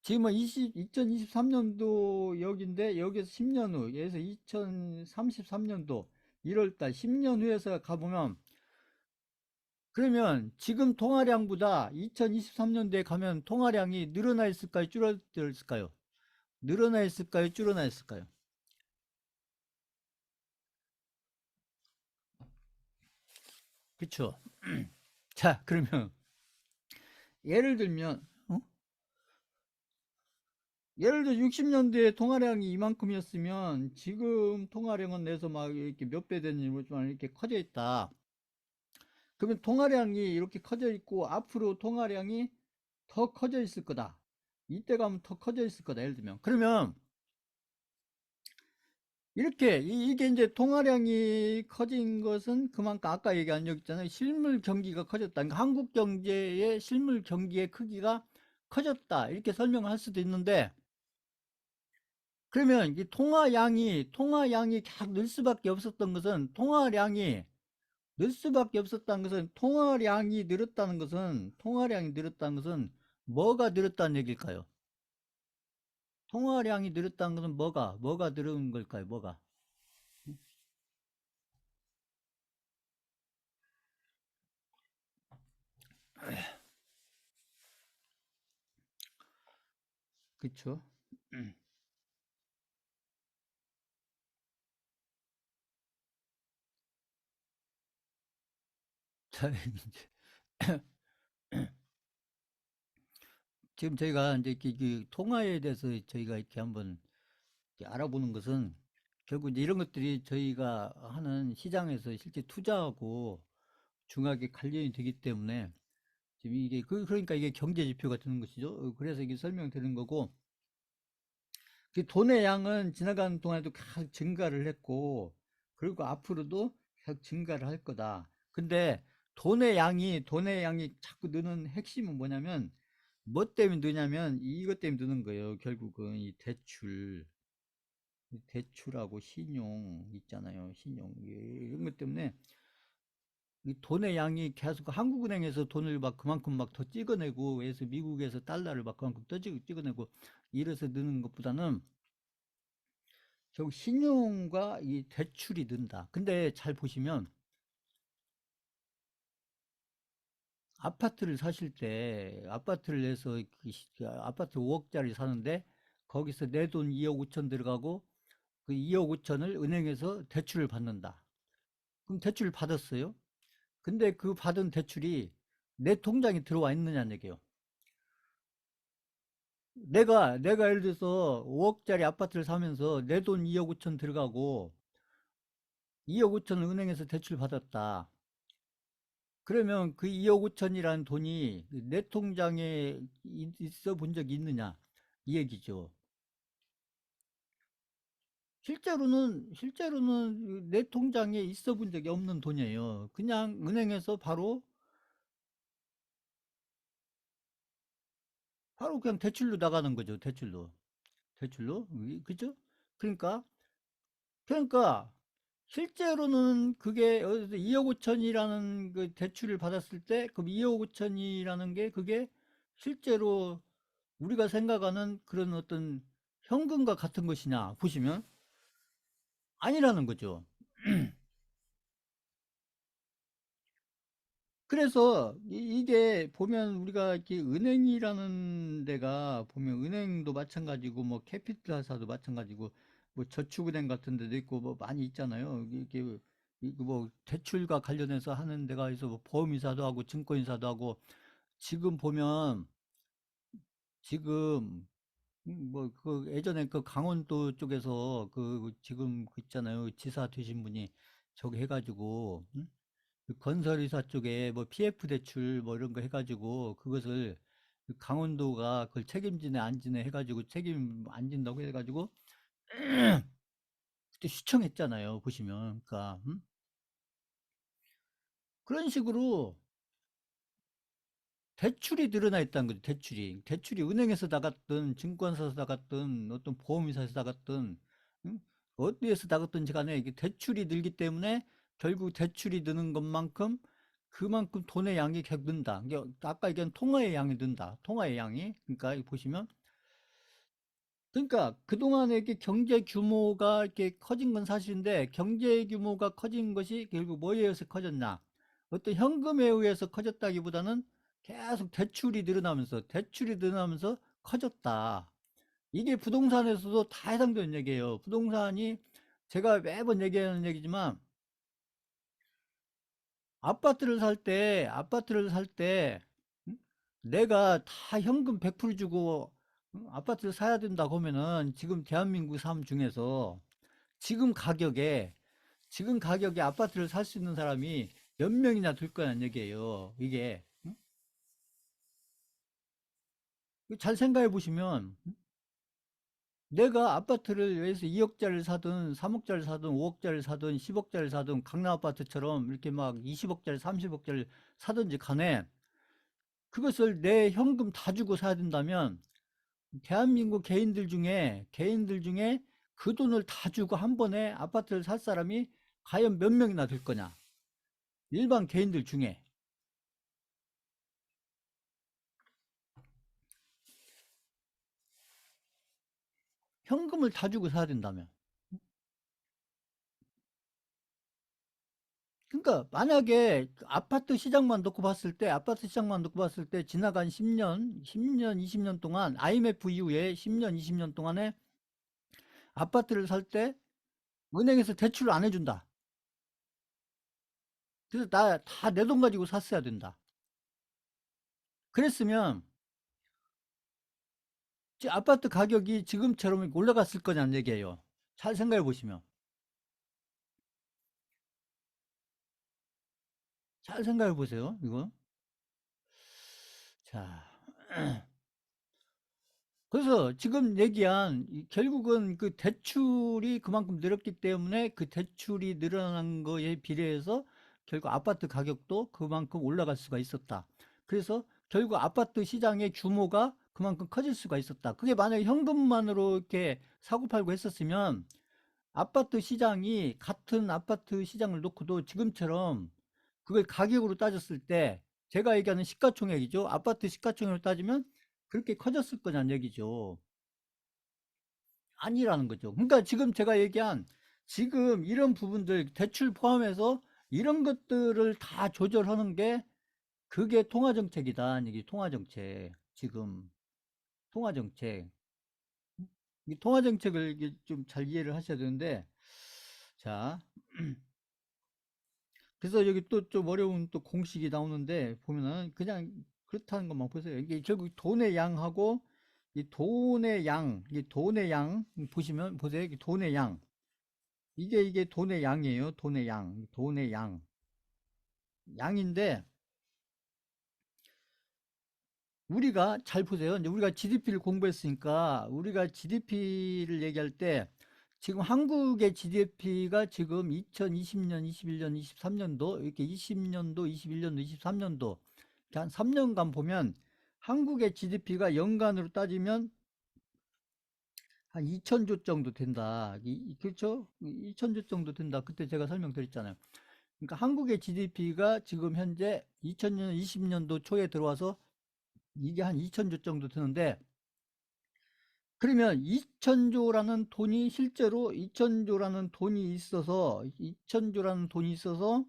지금은 2023년도 여기인데 여기서 10년 후, 여기서 2033년도 1월달 10년 후에서 가보면 그러면 지금 통화량보다 2023년도에 가면 통화량이 늘어나 있을까요? 줄어들었을까요? 늘어나 있을까요? 줄어나 있을까요? 그쵸? 자, 그러면 예를 들면 예를 들어 60년대에 통화량이 이만큼이었으면 지금 통화량은 내서 막 이렇게 몇 배 되는지 모르지만 이렇게 커져 있다. 그러면 통화량이 이렇게 커져 있고 앞으로 통화량이 더 커져 있을 거다. 이때 가면 더 커져 있을 거다. 예를 들면. 그러면 이렇게 이게 이제 통화량이 커진 것은 그만큼 아까 얘기한 적 있잖아요. 실물 경기가 커졌다. 그러니까 한국 경제의 실물 경기의 크기가 커졌다. 이렇게 설명을 할 수도 있는데 그러면 이 통화량이 계속 늘 수밖에 없었던 것은 통화량이 늘었다는 것은 뭐가 늘었다는 얘기일까요? 통화량이 늘었다는 것은 뭐가 늘은 걸까요? 뭐가? 그쵸? 자, 이제 지금 저희가 이제 그 통화에 대해서 저희가 이렇게 한번 이렇게 알아보는 것은 결국 이제 이런 것들이 저희가 하는 시장에서 실제 투자하고 중요하게 관련이 되기 때문에 지금 이게 그러니까 이게 경제 지표가 되는 것이죠. 그래서 이게 설명드리는 거고 그 돈의 양은 지나가는 동안에도 계속 증가를 했고 그리고 앞으로도 계속 증가를 할 거다. 근데 돈의 양이 자꾸 느는 핵심은 뭐냐면 뭐 때문에 느냐면 이것 때문에 느는 거예요. 결국은 이 대출하고 신용 있잖아요. 신용 이런 것 때문에 이 돈의 양이 계속 한국은행에서 돈을 막 그만큼 막 더 찍어내고 해서 미국에서 달러를 막 그만큼 더 찍어내고 이래서 느는 것보다는 결국 신용과 이 대출이 는다. 근데 잘 보시면 아파트를 사실 때 아파트를 내서 그 아파트 5억짜리 사는데 거기서 내 돈 2억 5천 들어가고 그 2억 5천을 은행에서 대출을 받는다. 그럼 대출을 받았어요. 근데 그 받은 대출이 내 통장에 들어와 있느냐는 얘기예요. 내가 예를 들어서 5억짜리 아파트를 사면서 내 돈 2억 5천 들어가고 2억 5천을 은행에서 대출 받았다. 그러면 그 2억 5천이라는 돈이 내 통장에 있어 본 적이 있느냐? 이 얘기죠. 실제로는 내 통장에 있어 본 적이 없는 돈이에요. 그냥 은행에서 바로 그냥 대출로 나가는 거죠. 대출로. 그죠? 그러니까, 그러니까, 실제로는 그게 2억 5천이라는 그 대출을 받았을 때, 그 2억 5천이라는 게 그게 실제로 우리가 생각하는 그런 어떤 현금과 같은 것이냐 보시면 아니라는 거죠. 그래서 이게 보면 우리가 이렇게 은행이라는 데가 보면 은행도 마찬가지고 뭐 캐피탈사도 마찬가지고 뭐 저축은행 같은 데도 있고 뭐 많이 있잖아요. 이게 뭐 대출과 관련해서 하는 데가 있어 뭐 보험회사도 하고 증권회사도 하고 지금 보면 지금 뭐 그 예전에 그 강원도 쪽에서 그 지금 그 있잖아요. 지사 되신 분이 저기 해가지고 그 건설회사 쪽에 뭐 PF 대출 뭐 이런 거 해가지고 그것을 그 강원도가 그걸 책임지네 안 지네 해가지고 책임 안 진다고 해가지고 그때 시청했잖아요. 보시면 그러니까 그런 식으로 대출이 늘어나 있다는 거죠. 대출이 은행에서 나갔든 증권사에서 나갔든 어떤 보험회사에서 나갔든 응? 어디에서 나갔든지 간에 이게 대출이 늘기 때문에 결국 대출이 느는 것만큼 그만큼 돈의 양이 계속 는다. 이게 아까 얘기한 통화의 양이 는다. 통화의 양이 그러니까 여기 보시면 그러니까 그동안에 이렇게 경제 규모가 이렇게 커진 건 사실인데 경제 규모가 커진 것이 결국 뭐에 의해서 커졌냐? 어떤 현금에 의해서 커졌다기보다는 계속 대출이 늘어나면서 커졌다. 이게 부동산에서도 다 해당되는 얘기예요. 부동산이 제가 매번 얘기하는 얘기지만 아파트를 살 때, 응? 내가 다 현금 100% 주고 응? 아파트를 사야 된다고 하면은 지금 대한민국 삶 중에서 지금 가격에, 지금 가격에 아파트를 살 수 있는 사람이 몇 명이나 될 거냐는 얘기예요. 이게. 응? 잘 생각해 보시면 내가 아파트를 위해서 2억짜리를 사든 3억짜리를 사든 5억짜리를 사든 10억짜리를 사든 강남 아파트처럼 이렇게 막 20억짜리 30억짜리 사든지 간에 그것을 내 현금 다 주고 사야 된다면 대한민국 개인들 중에 그 돈을 다 주고 한 번에 아파트를 살 사람이 과연 몇 명이나 될 거냐? 일반 개인들 중에 현금을 다 주고 사야 된다면. 그러니까 만약에 그 아파트 시장만 놓고 봤을 때 지나간 10년, 20년 동안 IMF 이후에 10년, 20년 동안에 아파트를 살 때 은행에서 대출을 안 해준다. 그래서 나 다 내 돈 가지고 샀어야 된다. 그랬으면 아파트 가격이 지금처럼 올라갔을 거냐는 얘기예요. 잘 생각해 보시면. 잘 생각해 보세요. 이거. 자, 그래서 지금 얘기한 결국은 그 대출이 그만큼 늘었기 때문에 그 대출이 늘어난 거에 비례해서 결국 아파트 가격도 그만큼 올라갈 수가 있었다. 그래서 결국 아파트 시장의 규모가 그만큼 커질 수가 있었다. 그게 만약에 현금만으로 이렇게 사고팔고 했었으면 아파트 시장이 같은 아파트 시장을 놓고도 지금처럼 그걸 가격으로 따졌을 때 제가 얘기하는 시가총액이죠. 아파트 시가총액으로 따지면 그렇게 커졌을 거냐는 얘기죠. 아니라는 거죠. 그러니까 지금 제가 얘기한 지금 이런 부분들 대출 포함해서 이런 것들을 다 조절하는 게 그게 통화정책이다. 이게 통화정책. 지금 통화정책. 이 통화정책을 이게 좀 잘 이해를 하셔야 되는데 자, 그래서 여기 또 좀 어려운 또 공식이 나오는데 보면은 그냥 그렇다는 것만 보세요. 이게 결국 돈의 양하고 이 돈의 양 보시면 보세요. 이 돈의 양. 이게 돈의 양이에요. 돈의 양. 돈의 양. 양인데 우리가 잘 보세요. 이제 우리가 GDP를 공부했으니까 우리가 GDP를 얘기할 때 지금 한국의 GDP가 지금 2020년, 21년, 23년도 이렇게 20년도, 21년도, 23년도 한 3년간 보면 한국의 GDP가 연간으로 따지면 한 2천조 정도 된다. 그렇죠? 2천조 정도 된다. 그때 제가 설명드렸잖아요. 그러니까 한국의 GDP가 지금 현재 2000년, 20년도 초에 들어와서 이게 한 2천조 정도 드는데 그러면 2천조라는 돈이 실제로 2천조라는 돈이 있어서 2천조라는 돈이 있어서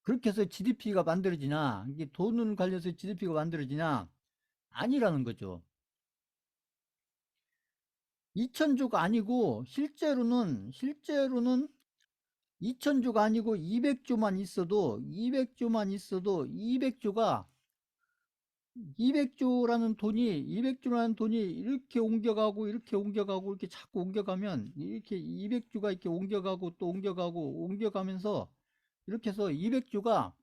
그렇게 해서 GDP가 만들어지냐 이게 돈을 관련해서 GDP가 만들어지냐 아니라는 거죠. 2천조가 아니고 실제로는 2천조가 아니고 200조만 있어도 200조라는 돈이 이렇게 자꾸 옮겨가면 이렇게 200조가 이렇게 옮겨가고 또 옮겨가고 옮겨가면서 이렇게 해서 200조가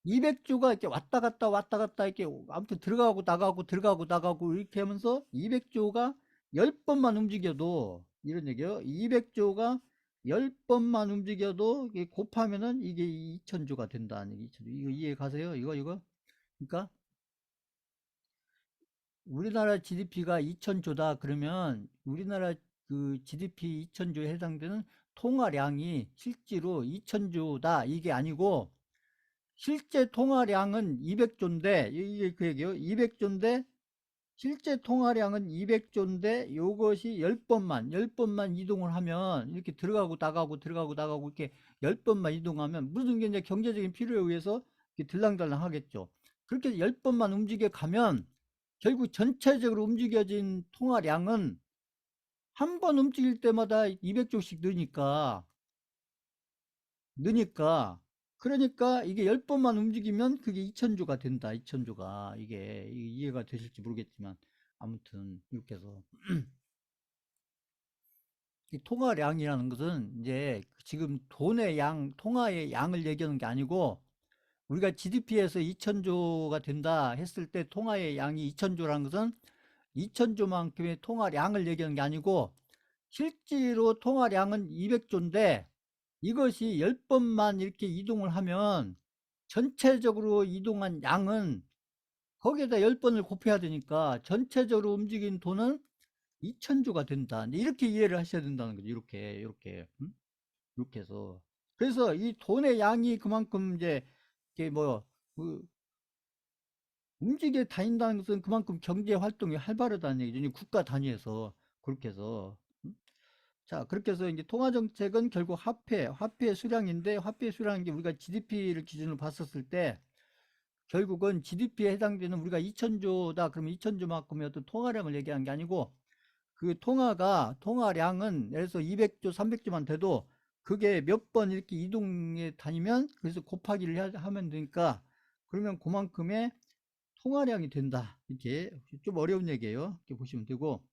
이렇게 왔다 갔다 이렇게 아무튼 들어가고 나가고 이렇게 하면서 200조가 10번만 움직여도 이런 얘기예요. 200조가 10번만 움직여도 이게 곱하면은 이게 2000조가 된다는 얘기. 이거 이해 가세요? 이거? 그러니까 우리나라 GDP가 2천조다 그러면 우리나라 그 GDP 2천조에 해당되는 통화량이 실제로 2천조다 이게 아니고 실제 통화량은 200조인데 이게 그 얘기예요. 200조인데 실제 통화량은 200조인데 요것이 10번만 이동을 하면 이렇게 들어가고 나가고 이렇게 10번만 이동하면 무슨 게 이제 경제적인 필요에 의해서 이렇게 들랑달랑 하겠죠. 그렇게 10번만 움직여 가면 결국 전체적으로 움직여진 통화량은 한 번 움직일 때마다 200조씩 느니까 그러니까 이게 10번만 움직이면 그게 2000조가 된다. 2000조가 이게 이해가 되실지 모르겠지만 아무튼 이렇게 해서 이 통화량이라는 것은 이제 지금 돈의 양, 통화의 양을 얘기하는 게 아니고 우리가 GDP에서 2000조가 된다 했을 때 통화의 양이 2000조라는 것은 2000조만큼의 통화량을 얘기하는 게 아니고 실제로 통화량은 200조인데 이것이 10번만 이렇게 이동을 하면 전체적으로 이동한 양은 거기에다 10번을 곱해야 되니까 전체적으로 움직인 돈은 2000조가 된다. 이렇게 이해를 하셔야 된다는 거죠. 이렇게. 이렇게 해서. 그래서 이 돈의 양이 그만큼 이제, 이게 뭐, 그 움직여 다닌다는 것은 그만큼 경제 활동이 활발하다는 얘기죠. 국가 단위에서. 그렇게 해서. 자, 그렇게 해서 이제 통화 정책은 결국 화폐 수량인데 화폐 수량인 게 우리가 GDP를 기준으로 봤었을 때 결국은 GDP에 해당되는 우리가 2000조다. 그러면 2000조만큼의 어떤 통화량을 얘기하는 게 아니고 그 통화량은 예를 들어서 200조, 300조만 돼도 그게 몇 번 이렇게 이동해 다니면 그래서 곱하기를 하면 되니까 그러면 그만큼의 통화량이 된다. 이렇게 좀 어려운 얘기예요. 이렇게 보시면 되고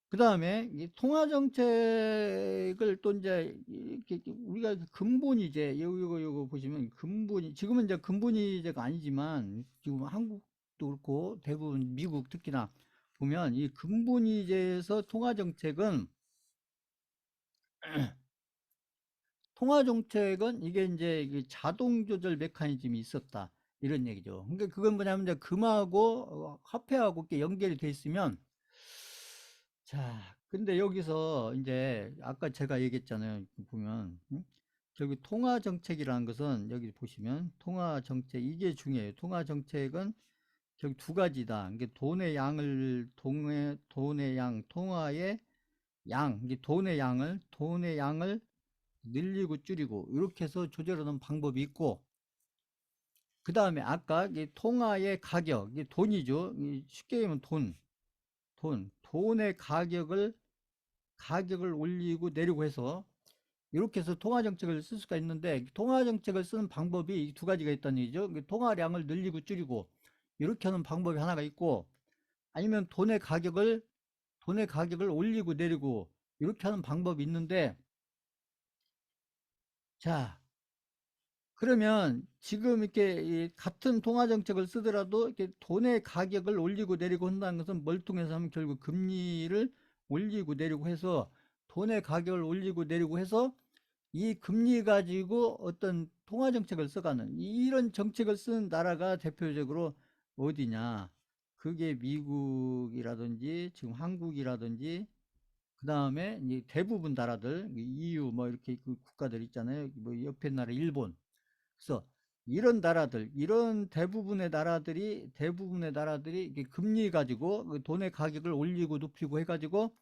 그 다음에 이 통화정책을 또 이제 이렇게 우리가 근본이 이제 요거 보시면 근본이 지금은 이제 근본이제가 아니지만 지금 한국도 그렇고 대부분 미국 특히나 보면 이 근본이제에서 통화정책은 이게 이제 이게 자동 조절 메커니즘이 있었다 이런 얘기죠. 그러니까 그건 뭐냐면 이제 금하고 화폐하고 이렇게 연결이 돼 있으면 자, 근데 여기서 이제 아까 제가 얘기했잖아요. 보면 결국 통화 정책이라는 것은 여기 보시면 통화 정책 이게 중요해요. 통화 정책은 결국 두 가지다. 이게 돈의 양, 통화의 양, 이게 돈의 양을 늘리고 줄이고 이렇게 해서 조절하는 방법이 있고 그 다음에 아까 이 통화의 가격, 이게 돈이죠. 쉽게 얘기하면 돈의 가격을 올리고 내리고 해서 이렇게 해서 통화정책을 쓸 수가 있는데 통화정책을 쓰는 방법이 두 가지가 있다는 얘기죠. 통화량을 늘리고 줄이고 이렇게 하는 방법이 하나가 있고 아니면 돈의 가격을 올리고 내리고 이렇게 하는 방법이 있는데 자 그러면 지금 이렇게 같은 통화정책을 쓰더라도 이렇게 돈의 가격을 올리고 내리고 한다는 것은 뭘 통해서 하면 결국 금리를 올리고 내리고 해서 돈의 가격을 올리고 내리고 해서 이 금리 가지고 어떤 통화 정책을 써가는 이런 정책을 쓰는 나라가 대표적으로 어디냐? 그게 미국이라든지 지금 한국이라든지 그 다음에 대부분 나라들 EU 뭐 이렇게 그 국가들 있잖아요. 뭐 옆에 나라 일본. 그래서 이런 대부분의 나라들이 이게 금리 가지고 그 돈의 가격을 올리고 높이고 해가지고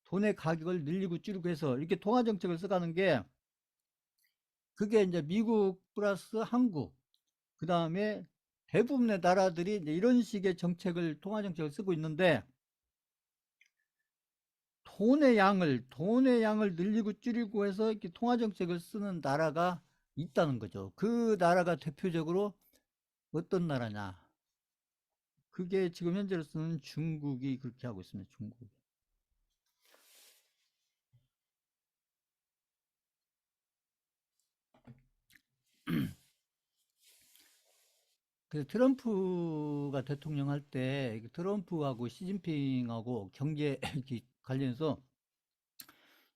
돈의 가격을 늘리고 줄이고 해서 이렇게 통화 정책을 써가는 게 그게 이제 미국 플러스 한국, 그 다음에 대부분의 나라들이 이제 이런 식의 통화 정책을 쓰고 있는데, 돈의 양을 늘리고 줄이고 해서 이렇게 통화 정책을 쓰는 나라가 있다는 거죠. 그 나라가 대표적으로 어떤 나라냐? 그게 지금 현재로서는 중국이 그렇게 하고 있습니다. 중국. 그래서 트럼프가 대통령 할 때 트럼프하고 시진핑하고 경제 관련해서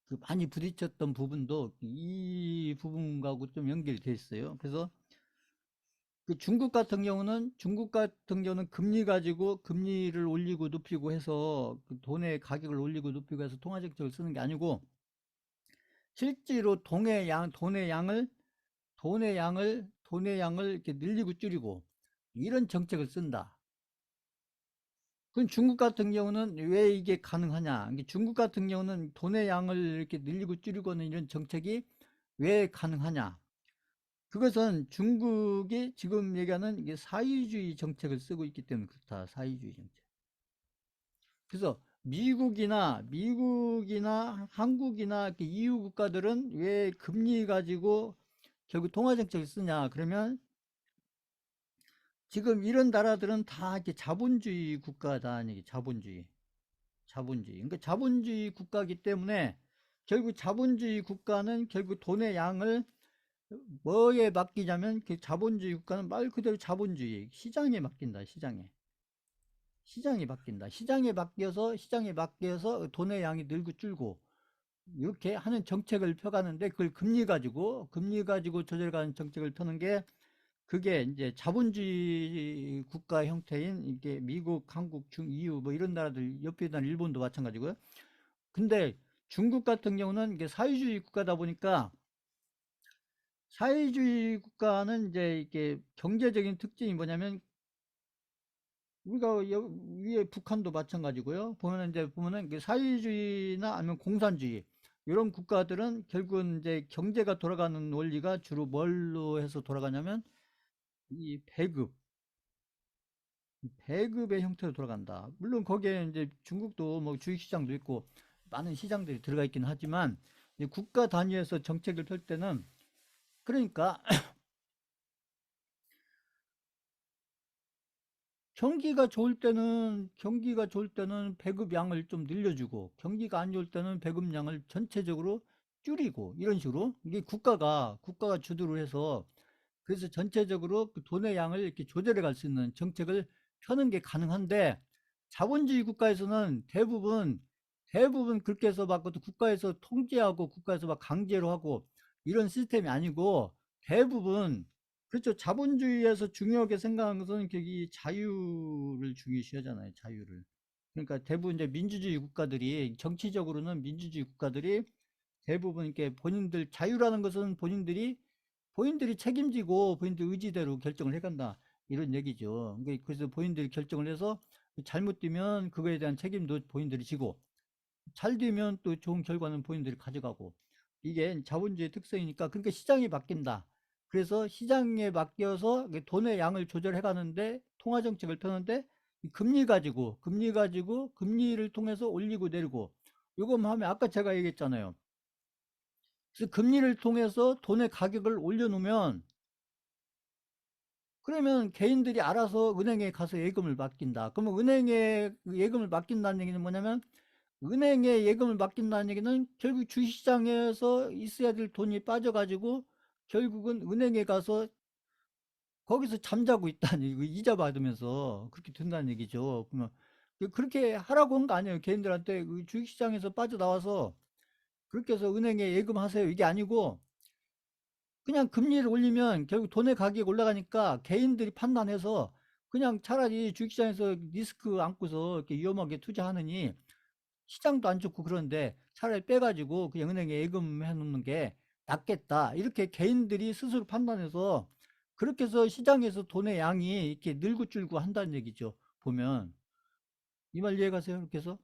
그 많이 부딪혔던 부분도 이 부분하고 좀 연결이 돼 있어요. 그래서 그 중국 같은 경우는 금리 가지고 금리를 올리고 높이고 해서 그 돈의 가격을 올리고 높이고 해서 통화 정책을 쓰는 게 아니고 실제로 돈의 양을 이렇게 늘리고 줄이고 이런 정책을 쓴다. 그럼 중국 같은 경우는 왜 이게 가능하냐? 중국 같은 경우는 돈의 양을 이렇게 늘리고 줄이고 하는 이런 정책이 왜 가능하냐? 그것은 중국이 지금 얘기하는 이게 사회주의 정책을 쓰고 있기 때문에 그렇다. 사회주의 정책. 그래서 미국이나 한국이나 이렇게 EU 국가들은 왜 금리 가지고 결국 통화 정책을 쓰냐? 그러면 지금 이런 나라들은 다 이렇게 자본주의 국가다. 이게 자본주의. 자본주의. 그러니까 자본주의 국가이기 때문에 결국 자본주의 국가는 결국 돈의 양을 뭐에 맡기냐면 그 자본주의 국가는 말 그대로 자본주의 시장에 맡긴다. 시장에 맡긴다. 시장에 맡겨서 돈의 양이 늘고 줄고 이렇게 하는 정책을 펴가는데 그걸 금리 가지고 조절하는 정책을 펴는 게 그게 이제 자본주의 국가 형태인 이게 미국, 한국, EU 뭐 이런 나라들 옆에 있는 일본도 마찬가지고요. 근데 중국 같은 경우는 이게 사회주의 국가다 보니까 사회주의 국가는 이제 이게 경제적인 특징이 뭐냐면 우리가 위에 북한도 마찬가지고요. 보면은 이제 보면은 이게 사회주의나 아니면 공산주의 이런 국가들은 결국은 이제 경제가 돌아가는 원리가 주로 뭘로 해서 돌아가냐면 이 배급의 형태로 돌아간다. 물론 거기에 이제 중국도 뭐 주식시장도 있고 많은 시장들이 들어가 있긴 하지만 국가 단위에서 정책을 펼 때는 그러니까 경기가 좋을 때는 배급량을 좀 늘려주고 경기가 안 좋을 때는 배급량을 전체적으로 줄이고 이런 식으로 이게 국가가 주도를 해서 그래서 전체적으로 그 돈의 양을 이렇게 조절해 갈 수 있는 정책을 펴는 게 가능한데 자본주의 국가에서는 대부분 그렇게 해서 막 국가에서 통제하고 국가에서 막 강제로 하고 이런 시스템이 아니고 대부분 그렇죠. 자본주의에서 중요하게 생각하는 것은 이 자유를 중요시하잖아요. 자유를. 그러니까 대부분 이제 민주주의 국가들이 정치적으로는 민주주의 국가들이 대부분 이렇게 본인들 자유라는 것은 본인들이 책임지고 본인들 의지대로 결정을 해간다 이런 얘기죠. 그래서 본인들이 결정을 해서 잘못되면 그거에 대한 책임도 본인들이 지고 잘 되면 또 좋은 결과는 본인들이 가져가고 이게 자본주의 특성이니까 그러니까 시장이 바뀐다. 그래서 시장에 맡겨서 돈의 양을 조절해 가는데 통화 정책을 펴는데 금리를 통해서 올리고 내리고 요것만 하면 아까 제가 얘기했잖아요. 그래서 금리를 통해서 돈의 가격을 올려놓으면 그러면 개인들이 알아서 은행에 가서 예금을 맡긴다. 그러면 은행에 예금을 맡긴다는 얘기는 뭐냐면 은행에 예금을 맡긴다는 얘기는 결국 주식시장에서 있어야 될 돈이 빠져가지고 결국은 은행에 가서 거기서 잠자고 있다는 얘기고 이자 받으면서 그렇게 된다는 얘기죠. 그러면 그렇게 하라고 한 거 아니에요. 개인들한테 그 주식시장에서 빠져나와서 그렇게 해서 은행에 예금하세요. 이게 아니고 그냥 금리를 올리면 결국 돈의 가격이 올라가니까 개인들이 판단해서 그냥 차라리 주식시장에서 리스크 안고서 이렇게 위험하게 투자하느니 시장도 안 좋고 그런데 차라리 빼가지고 그냥 은행에 예금해 놓는 게 낫겠다. 이렇게 개인들이 스스로 판단해서 그렇게 해서 시장에서 돈의 양이 이렇게 늘고 줄고 한다는 얘기죠. 보면. 이 말 이해가세요? 이렇게 해서.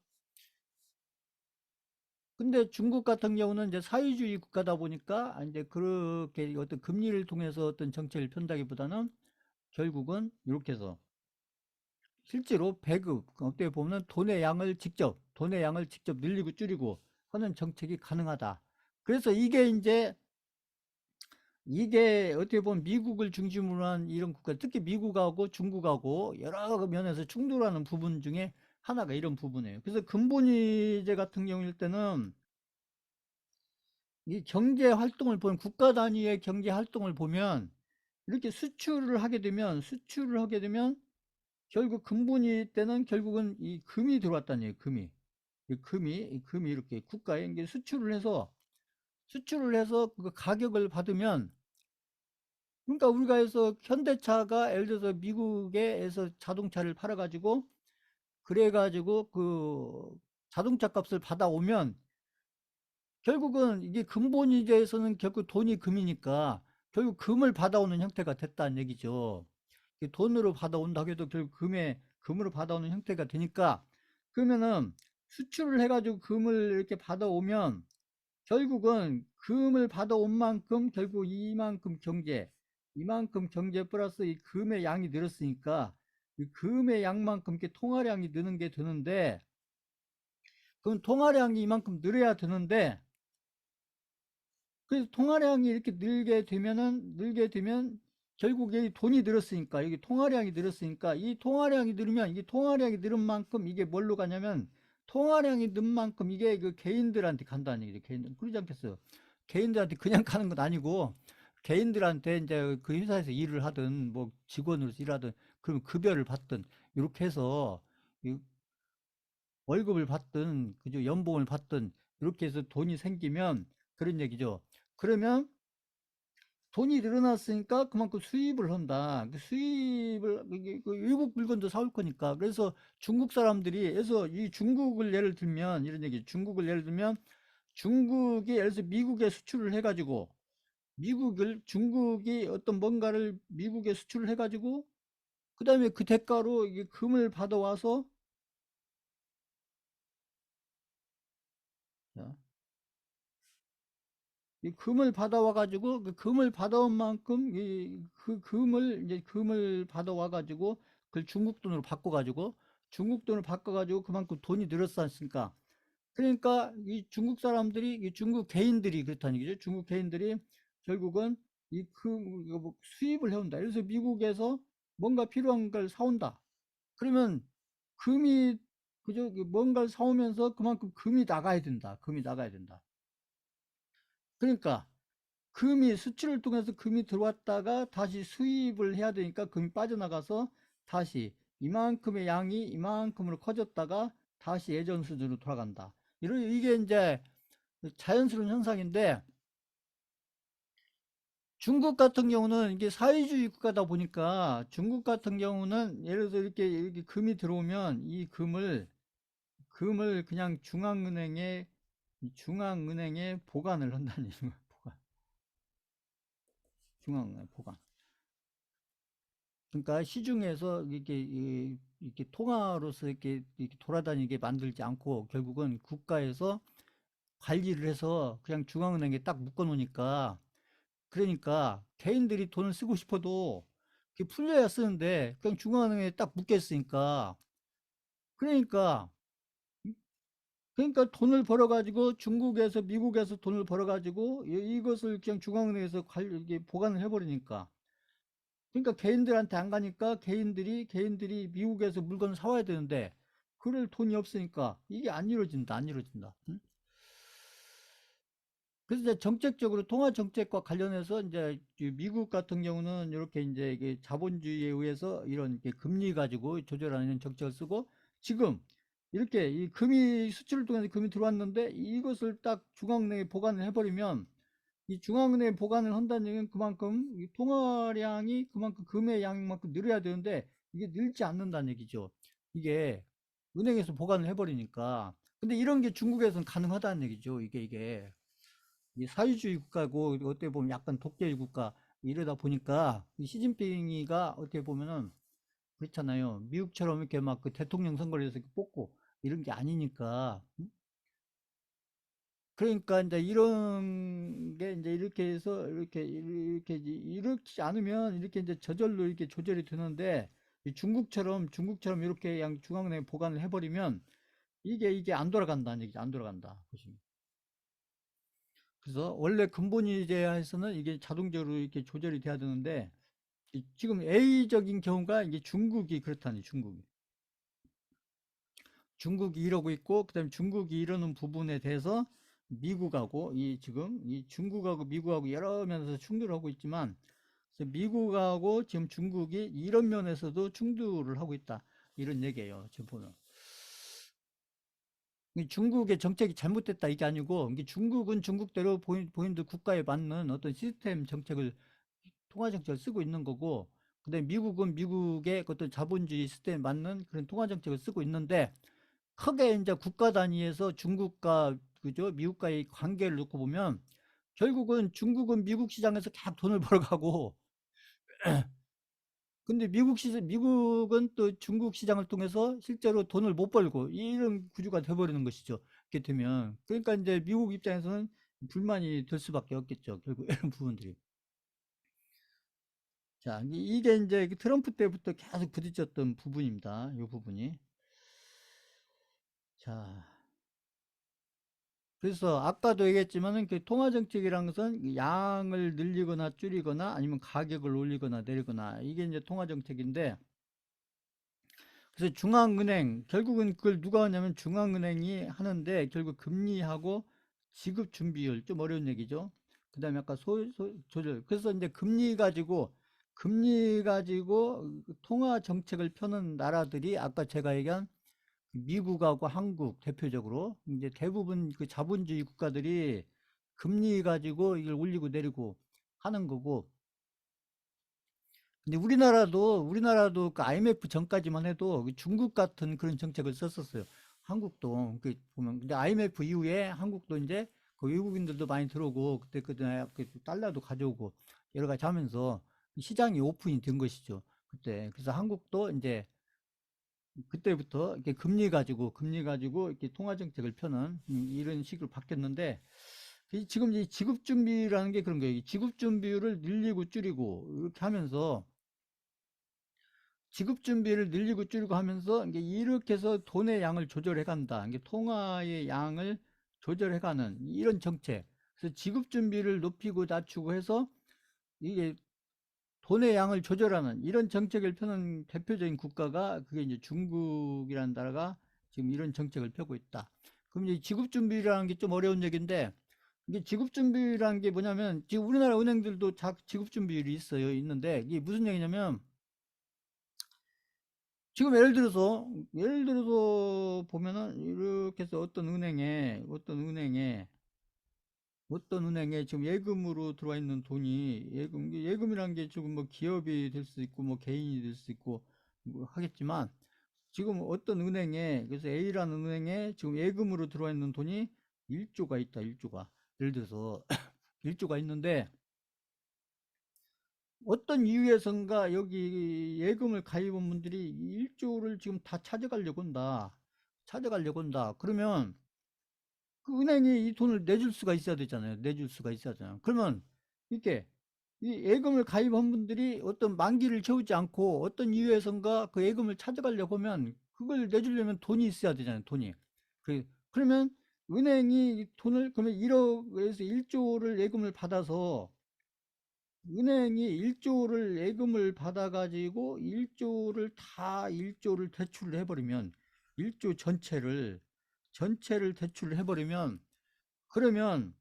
근데 중국 같은 경우는 이제 사회주의 국가다 보니까 이제 그렇게 어떤 금리를 통해서 어떤 정책을 편다기보다는 결국은 이렇게 해서 실제로 배급 어떻게 보면 돈의 양을 직접 늘리고 줄이고 하는 정책이 가능하다. 그래서 이게 어떻게 보면 미국을 중심으로 한 이런 국가, 특히 미국하고 중국하고 여러 면에서 충돌하는 부분 중에 하나가 이런 부분이에요. 그래서 근본이제 같은 경우일 때는 이 경제 활동을 보면 국가 단위의 경제 활동을 보면 이렇게 수출을 하게 되면 결국 근본이 때는 결국은 이 금이 들어왔다는 얘기예요. 이 금이 이렇게 국가에 이게 수출을 해서 그 가격을 받으면 그러니까 우리가 해서 현대차가 예를 들어서 미국에서 자동차를 팔아가지고 그래가지고 그 자동차 값을 받아오면 결국은 이게 근본이자에서는 결국 돈이 금이니까 결국 금을 받아오는 형태가 됐다는 얘기죠. 돈으로 받아온다고 해도 결국 금으로 받아오는 형태가 되니까 그러면은 수출을 해가지고 금을 이렇게 받아오면 결국은 금을 받아온 만큼 결국 이만큼 경제 이만큼 경제 플러스 이 금의 양이 늘었으니까 이 금의 양만큼 이렇게 통화량이 느는 게 되는데, 그럼 통화량이 이만큼 늘어야 되는데, 그래서 통화량이 이렇게 늘게 되면 결국 여기 돈이 늘었으니까, 여기 통화량이 늘었으니까, 이 통화량이 늘으면 이게 통화량이 늘은 만큼 이게 뭘로 가냐면, 통화량이 는 만큼 이게 그 개인들한테 간다는 얘기죠. 개인들. 그러지 않겠어요? 개인들한테 그냥 가는 건 아니고, 개인들한테 이제 그 회사에서 일을 하든, 뭐 직원으로서 일하든, 그럼 급여를 받든, 이렇게 해서 월급을 받든, 그죠? 연봉을 받든, 이렇게 해서 돈이 생기면 그런 얘기죠. 그러면 돈이 늘어났으니까 그만큼 수입을 한다. 그 수입을, 그 외국 물건도 사올 거니까. 그래서 중국 사람들이, 그래서 이 중국을 예를 들면, 이런 얘기, 중국을 예를 들면, 중국이 예를 들어서 미국에 수출을 해가지고, 중국이 어떤 뭔가를 미국에 수출을 해가지고, 그 다음에 그 대가로 이게 금을 받아와서, 자, 이 금을 받아와 가지고 그 금을 받아온 만큼 이 그 금을 이제 금을 받아와 가지고 그걸 중국 돈으로 바꿔 가지고 중국 돈을 바꿔 가지고 그만큼 돈이 늘었지 않습니까? 그러니까 이 중국 사람들이 이 중국 개인들이 그렇다는 얘기죠. 중국 개인들이 결국은 이금 뭐 수입을 해온다. 그래서 미국에서 뭔가 필요한 걸 사온다. 그러면 금이 그죠? 뭔가를 사오면서 그만큼 금이 나가야 된다. 금이 나가야 된다. 그러니까 금이 수출을 통해서 금이 들어왔다가 다시 수입을 해야 되니까 금이 빠져나가서 다시 이만큼의 양이 이만큼으로 커졌다가 다시 예전 수준으로 돌아간다. 이게 이제 자연스러운 현상인데, 중국 같은 경우는 이게 사회주의 국가다 보니까 중국 같은 경우는 예를 들어서 이렇게 금이 들어오면 이 금을 그냥 중앙은행에 보관을 한다는 얘기예요. 중앙은행 보관. 그러니까 시중에서 이렇게 통화로서 이렇게 돌아다니게 만들지 않고 결국은 국가에서 관리를 해서 그냥 중앙은행에 딱 묶어 놓으니까, 그러니까 개인들이 돈을 쓰고 싶어도 그게 풀려야 쓰는데 그냥 중앙은행에 딱 묶여 있으니까, 그러니까 돈을 벌어 가지고 중국에서 미국에서 돈을 벌어 가지고 이것을 그냥 중앙은행에서 이게 보관을 해 버리니까, 그러니까 개인들한테 안 가니까 개인들이 미국에서 물건을 사와야 되는데 그럴 돈이 없으니까 이게 안 이루어진다, 안 이루어진다. 응? 그래서 이제 정책적으로 통화 정책과 관련해서 이제 미국 같은 경우는 이렇게 이제 이게 자본주의에 의해서 이런 이렇게 금리 가지고 조절하는 정책을 쓰고, 지금 이렇게 이 금이 수출을 통해서 금이 들어왔는데 이것을 딱 중앙은행에 보관을 해버리면, 이 중앙은행에 보관을 한다는 얘기는 그만큼 이 통화량이 그만큼 금의 양만큼 늘어야 되는데 이게 늘지 않는다는 얘기죠. 이게 은행에서 보관을 해버리니까. 근데 이런 게 중국에서는 가능하다는 얘기죠. 이게 이 사회주의 국가고 어떻게 보면 약간 독재의 국가 이러다 보니까 이 시진핑이가 어떻게 보면은 그렇잖아요. 미국처럼 이렇게 막 그 대통령 선거를 해서 뽑고 이런 게 아니니까. 그러니까 이제 이런 게 이제 이렇게 해서 이렇게 않으면 이렇게 이제 저절로 이렇게 조절이 되는데, 이 중국처럼 이렇게 양 중앙은행에 보관을 해버리면 이게 안 돌아간다는 얘기죠. 안 돌아간다. 보시면. 그래서 원래 근본이제에서는 이게 자동적으로 이렇게 조절이 돼야 되는데, 지금 A적인 경우가 이게 중국이 그렇다니. 중국이 이러고 있고, 그다음에 중국이 이러는 부분에 대해서 미국하고 이 중국하고 미국하고 여러 면에서 충돌을 하고 있지만, 그래서 미국하고 지금 중국이 이런 면에서도 충돌을 하고 있다, 이런 얘기예요. 지금 보면 이 중국의 정책이 잘못됐다 이게 아니고, 이게 중국은 중국대로 본인들 국가에 맞는 어떤 시스템 정책을, 통화 정책을 쓰고 있는 거고, 그다음에 미국은 미국의 어떤 자본주의 시스템에 맞는 그런 통화 정책을 쓰고 있는데, 크게 이제 국가 단위에서 중국과 그죠 미국과의 관계를 놓고 보면 결국은 중국은 미국 시장에서 계속 돈을 벌어가고, 근데 미국은 또 중국 시장을 통해서 실제로 돈을 못 벌고 이런 구조가 돼버리는 것이죠. 이렇게 되면 그러니까 이제 미국 입장에서는 불만이 될 수밖에 없겠죠. 결국 이런 부분들이. 자, 이게 이제 트럼프 때부터 계속 부딪혔던 부분입니다. 이 부분이. 자, 그래서 아까도 얘기했지만은 그 통화 정책이라는 것은 양을 늘리거나 줄이거나 아니면 가격을 올리거나 내리거나 이게 이제 통화 정책인데, 그래서 중앙은행 결국은 그걸 누가 하냐면 중앙은행이 하는데, 결국 금리하고 지급 준비율, 좀 어려운 얘기죠. 그다음에 아까 조절. 그래서 이제 금리 가지고 통화 정책을 펴는 나라들이 아까 제가 얘기한 미국하고 한국 대표적으로 이제 대부분 그 자본주의 국가들이 금리 가지고 이걸 올리고 내리고 하는 거고. 근데 우리나라도 그 IMF 전까지만 해도 그 중국 같은 그런 정책을 썼었어요. 한국도 그 보면. 근데 IMF 이후에 한국도 이제 그 외국인들도 많이 들어오고 그때 그 달러도 가져오고 여러 가지 하면서 시장이 오픈이 된 것이죠. 그때. 그래서 한국도 이제 그때부터 이렇게 금리 가지고 이렇게 통화 정책을 펴는 이런 식으로 바뀌었는데, 지금 이 지급 준비라는 게 그런 거예요. 이 지급 준비율을 늘리고 줄이고 이렇게 하면서, 지급 준비를 늘리고 줄이고 하면서 이게 이렇게 해서 돈의 양을 조절해 간다. 이게 통화의 양을 조절해 가는 이런 정책. 그래서 지급 준비를 높이고 낮추고 해서 이게 돈의 양을 조절하는 이런 정책을 펴는 대표적인 국가가 그게 이제 중국이라는 나라가 지금 이런 정책을 펴고 있다. 그럼 이제 지급 준비라는 게 좀 어려운 얘기인데, 이게 지급 준비라는 게 뭐냐면 지금 우리나라 은행들도 지급 준비율이 있는데 이게 무슨 얘기냐면, 지금 예를 들어서 보면은 이렇게 해서 어떤 은행에 지금 예금으로 들어와 있는 돈이, 예금이라는 게 지금 뭐 기업이 될 수 있고 뭐 개인이 될 수 있고 뭐 하겠지만, 지금 어떤 은행에, 그래서 A라는 은행에 지금 예금으로 들어와 있는 돈이 1조가 있다. 1조가. 예를 들어서 1조가 있는데, 어떤 이유에선가 여기 예금을 가입한 분들이 1조를 지금 다 찾아가려고 한다. 그러면 그 은행이 이 돈을 내줄 수가 있어야 되잖아요. 그러면 이렇게 이 예금을 가입한 분들이 어떤 만기를 채우지 않고 어떤 이유에선가 그 예금을 찾아가려고 하면, 그걸 내주려면 돈이 있어야 되잖아요. 돈이. 그러면 은행이 돈을, 그러면 1억에서 1조를 예금을 받아서, 은행이 1조를 예금을 받아가지고 1조를 대출을 해버리면, 1조 전체를 대출을 해버리면, 그러면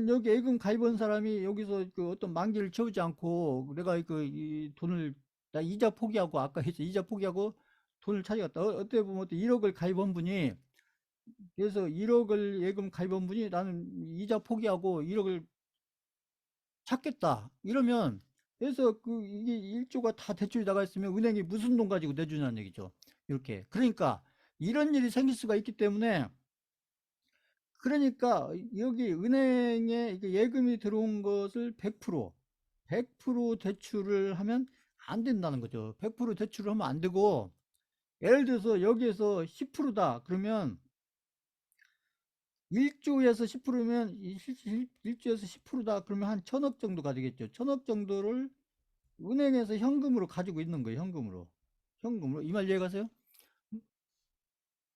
여기 예금 가입한 사람이 여기서 그 어떤 만기를 채우지 않고 내가 그 이 돈을, 나 이자 포기하고, 아까 했죠, 이자 포기하고 돈을 찾아갔다. 어떻게 보면 1억을 가입한 분이, 그래서 1억을 예금 가입한 분이 나는 이자 포기하고 1억을 찾겠다 이러면, 그래서 그 이게 1조가 다 대출이 나가 있으면 은행이 무슨 돈 가지고 내주냐는 얘기죠. 이렇게. 그러니까 이런 일이 생길 수가 있기 때문에, 그러니까 여기 은행에 이게 예금이 들어온 것을 100% 대출을 하면 안 된다는 거죠. 100% 대출을 하면 안 되고, 예를 들어서 여기에서 10%다 그러면, 1조에서 10%면 1조에서 10%다 그러면 한 1000억 정도가 되겠죠. 1000억 정도를 은행에서 현금으로 가지고 있는 거예요. 현금으로. 이 말 이해가세요?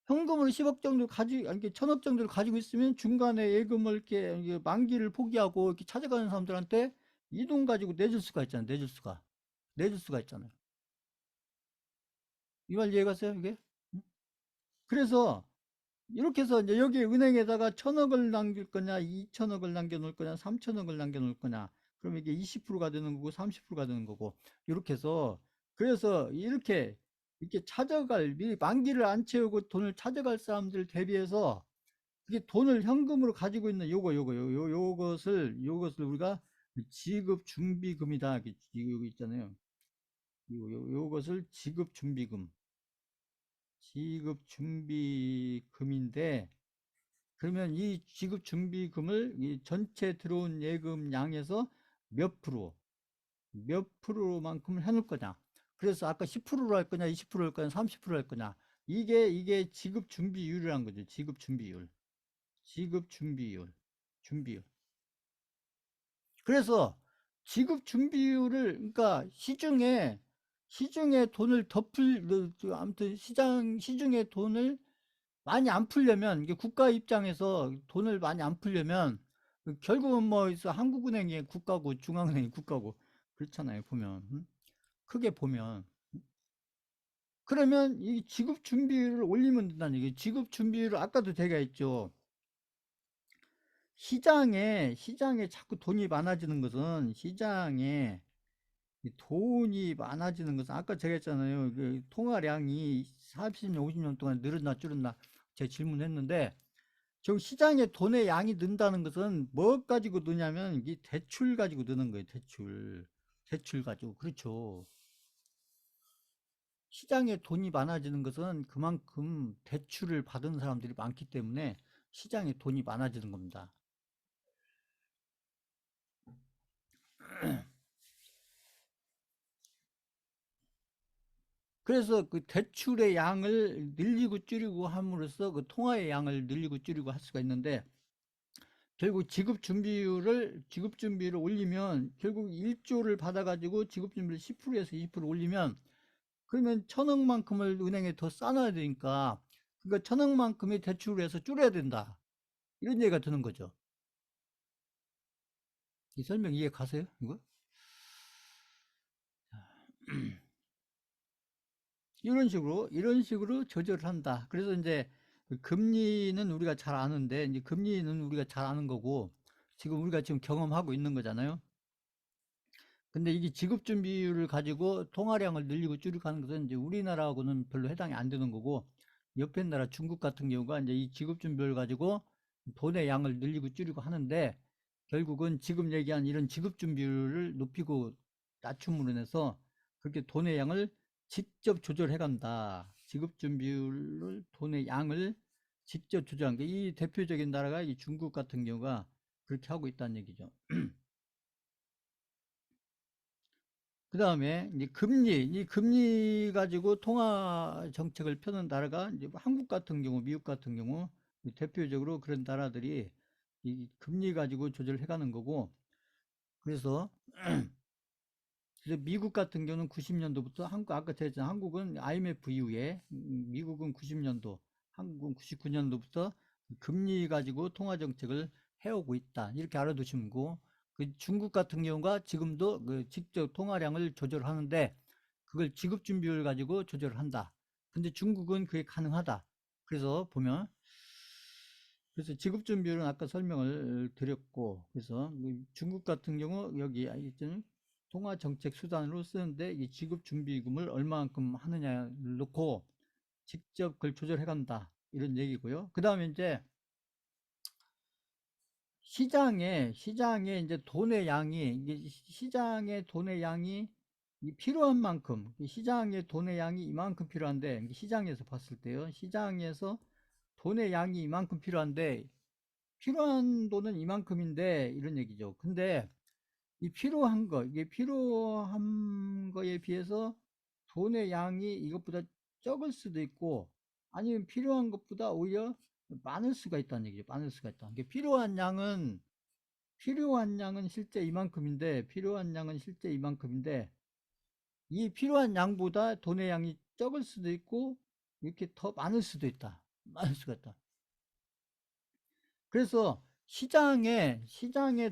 현금으로 10억 정도 아니, 이렇게 1000억 정도를 가지고 있으면 중간에 예금을 이렇게 만기를 포기하고 이렇게 찾아가는 사람들한테 이 돈 가지고 내줄 수가 있잖아요. 내줄 수가 있잖아요. 이 말 이해가세요? 이게? 응? 그래서 이렇게 해서 이제 여기 은행에다가 1000억을 남길 거냐, 2000억을 남겨놓을 거냐, 3000억을 남겨놓을 거냐. 그럼 이게 20%가 되는 거고, 30%가 되는 거고, 이렇게 해서, 그래서 이렇게 미리 만기를 안 채우고 돈을 찾아갈 사람들 대비해서, 그게 돈을 현금으로 가지고 있는 요것을 우리가 지급 준비금이다. 이거 있잖아요. 요것을 지급 준비금인데, 그러면 이 지급 준비금을 이 전체 들어온 예금 양에서 몇 프로만큼 해놓을 거냐. 그래서 아까 10%로 할 거냐, 20%로 할 거냐, 30%로 할 거냐. 이게 지급 준비율이라는 거죠. 지급 준비율. 그래서 지급 준비율을, 그러니까 시중에 돈을 아무튼 시중에 돈을 많이 안 풀려면, 이게 국가 입장에서 돈을 많이 안 풀려면, 결국은 뭐 있어, 한국은행이 국가고 중앙은행이 국가고 그렇잖아요, 보면. 크게 보면. 그러면 이 지급 준비율을 올리면 된다는 얘기예요. 지급 준비율을 아까도 제가 했죠. 시장에 자꾸 돈이 많아지는 것은, 시장에 이 돈이 많아지는 것은, 아까 제가 했잖아요. 그 통화량이 40년, 50년 동안 늘었나 줄었나 제가 질문했는데, 저 시장에 돈의 양이 는다는 것은 뭐 가지고 느냐면, 이 대출 가지고 느는 거예요. 대출 가지고. 그렇죠. 시장에 돈이 많아지는 것은 그만큼 대출을 받은 사람들이 많기 때문에 시장에 돈이 많아지는 겁니다. 그래서 그 대출의 양을 늘리고 줄이고 함으로써 그 통화의 양을 늘리고 줄이고 할 수가 있는데, 결국 지급 준비율을 올리면, 결국 1조를 받아가지고 지급 준비를 10%에서 20% 올리면, 그러면 1,000억만큼을 은행에 더 쌓아놔야 되니까, 그러니까 1,000억만큼의 대출을 해서 줄여야 된다, 이런 얘기가 드는 거죠. 이 설명 이해 가세요, 이거? 이런 식으로 조절을 한다. 그래서 이제 그 금리는 우리가 잘 아는데, 이제 금리는 우리가 잘 아는 거고, 우리가 지금 경험하고 있는 거잖아요. 근데 이게 지급 준비율을 가지고 통화량을 늘리고 줄이고 하는 것은 이제 우리나라하고는 별로 해당이 안 되는 거고, 옆에 나라 중국 같은 경우가 이제 이 지급 준비율을 가지고 돈의 양을 늘리고 줄이고 하는데, 결국은 지금 얘기한 이런 지급 준비율을 높이고 낮춤으로 인해서 그렇게 돈의 양을 직접 조절해 간다. 지급 준비율을, 돈의 양을 직접 조절한 게, 이 대표적인 나라가 이 중국 같은 경우가 그렇게 하고 있다는 얘기죠. 그 다음에 이제 이 금리 가지고 통화 정책을 펴는 나라가 이제 한국 같은 경우, 미국 같은 경우, 대표적으로 그런 나라들이 이 금리 가지고 조절해 가는 거고, 그래서 미국 같은 경우는 90년도부터, 아까 제가 했잖아요. 한국은 IMF 이후에, 미국은 90년도, 한국은 99년도부터 금리 가지고 통화 정책을 해오고 있다, 이렇게 알아두시면 되고, 그 중국 같은 경우가 지금도 그 직접 통화량을 조절하는데, 그걸 지급 준비율 가지고 조절을 한다. 근데 중국은 그게 가능하다. 그래서 보면, 그래서 지급 준비율은 아까 설명을 드렸고, 그래서 중국 같은 경우 여기 있잖아요. 통화 정책 수단으로 쓰는데, 이 지급 준비금을 얼마만큼 하느냐를 놓고 직접 그걸 조절해 간다, 이런 얘기고요. 그 다음에 이제 시장에 이제 돈의 양이, 이게 시장의 돈의 양이 필요한 만큼, 시장의 돈의 양이 이만큼 필요한데, 시장에서 봤을 때요, 시장에서 돈의 양이 이만큼 필요한데, 필요한 돈은 이만큼인데, 이런 얘기죠. 근데 이게 필요한 거에 비해서 돈의 양이 이것보다 적을 수도 있고, 아니면 필요한 것보다 오히려 많을 수가 있다는 얘기죠. 많을 수가 있다. 이게 필요한 양은 실제 이만큼인데, 이 필요한 양보다 돈의 양이 적을 수도 있고, 이렇게 더 많을 수도 있다. 많을 수가 있다. 그래서 시장에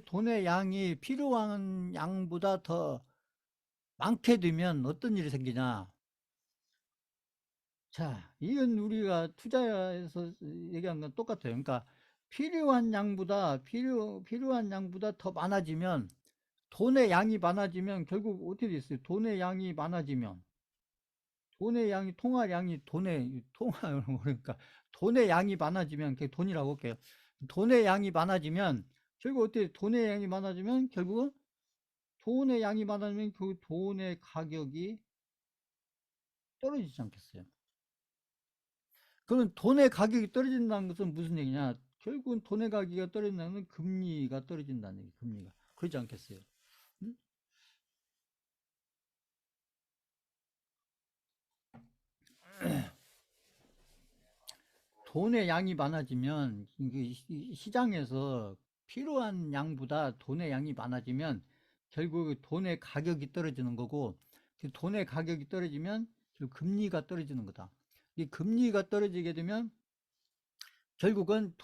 돈의 양이 필요한 양보다 더 많게 되면 어떤 일이 생기냐. 자, 이건 우리가 투자에서 얘기한 건 똑같아요. 그러니까 필요한 양보다 더 많아지면, 돈의 양이 많아지면 결국 어떻게 됐어요? 돈의 양이, 통화량이, 그러니까 돈의 양이 많아지면, 그게 돈이라고 할게요. 돈의 양이 많아지면, 결국 어떻게, 결국은 돈의 양이 많아지면 그 돈의 가격이 떨어지지 않겠어요? 그러면 돈의 가격이 떨어진다는 것은 무슨 얘기냐? 결국은 돈의 가격이 떨어진다는 건 금리가 떨어진다는 얘기, 금리가. 그러지 않겠어요? 음? 돈의 양이 많아지면, 이게 시장에서 필요한 양보다 돈의 양이 많아지면 결국 돈의 가격이 떨어지는 거고, 돈의 가격이 떨어지면 결국 금리가 떨어지는 거다. 이 금리가 떨어지게 되면 결국은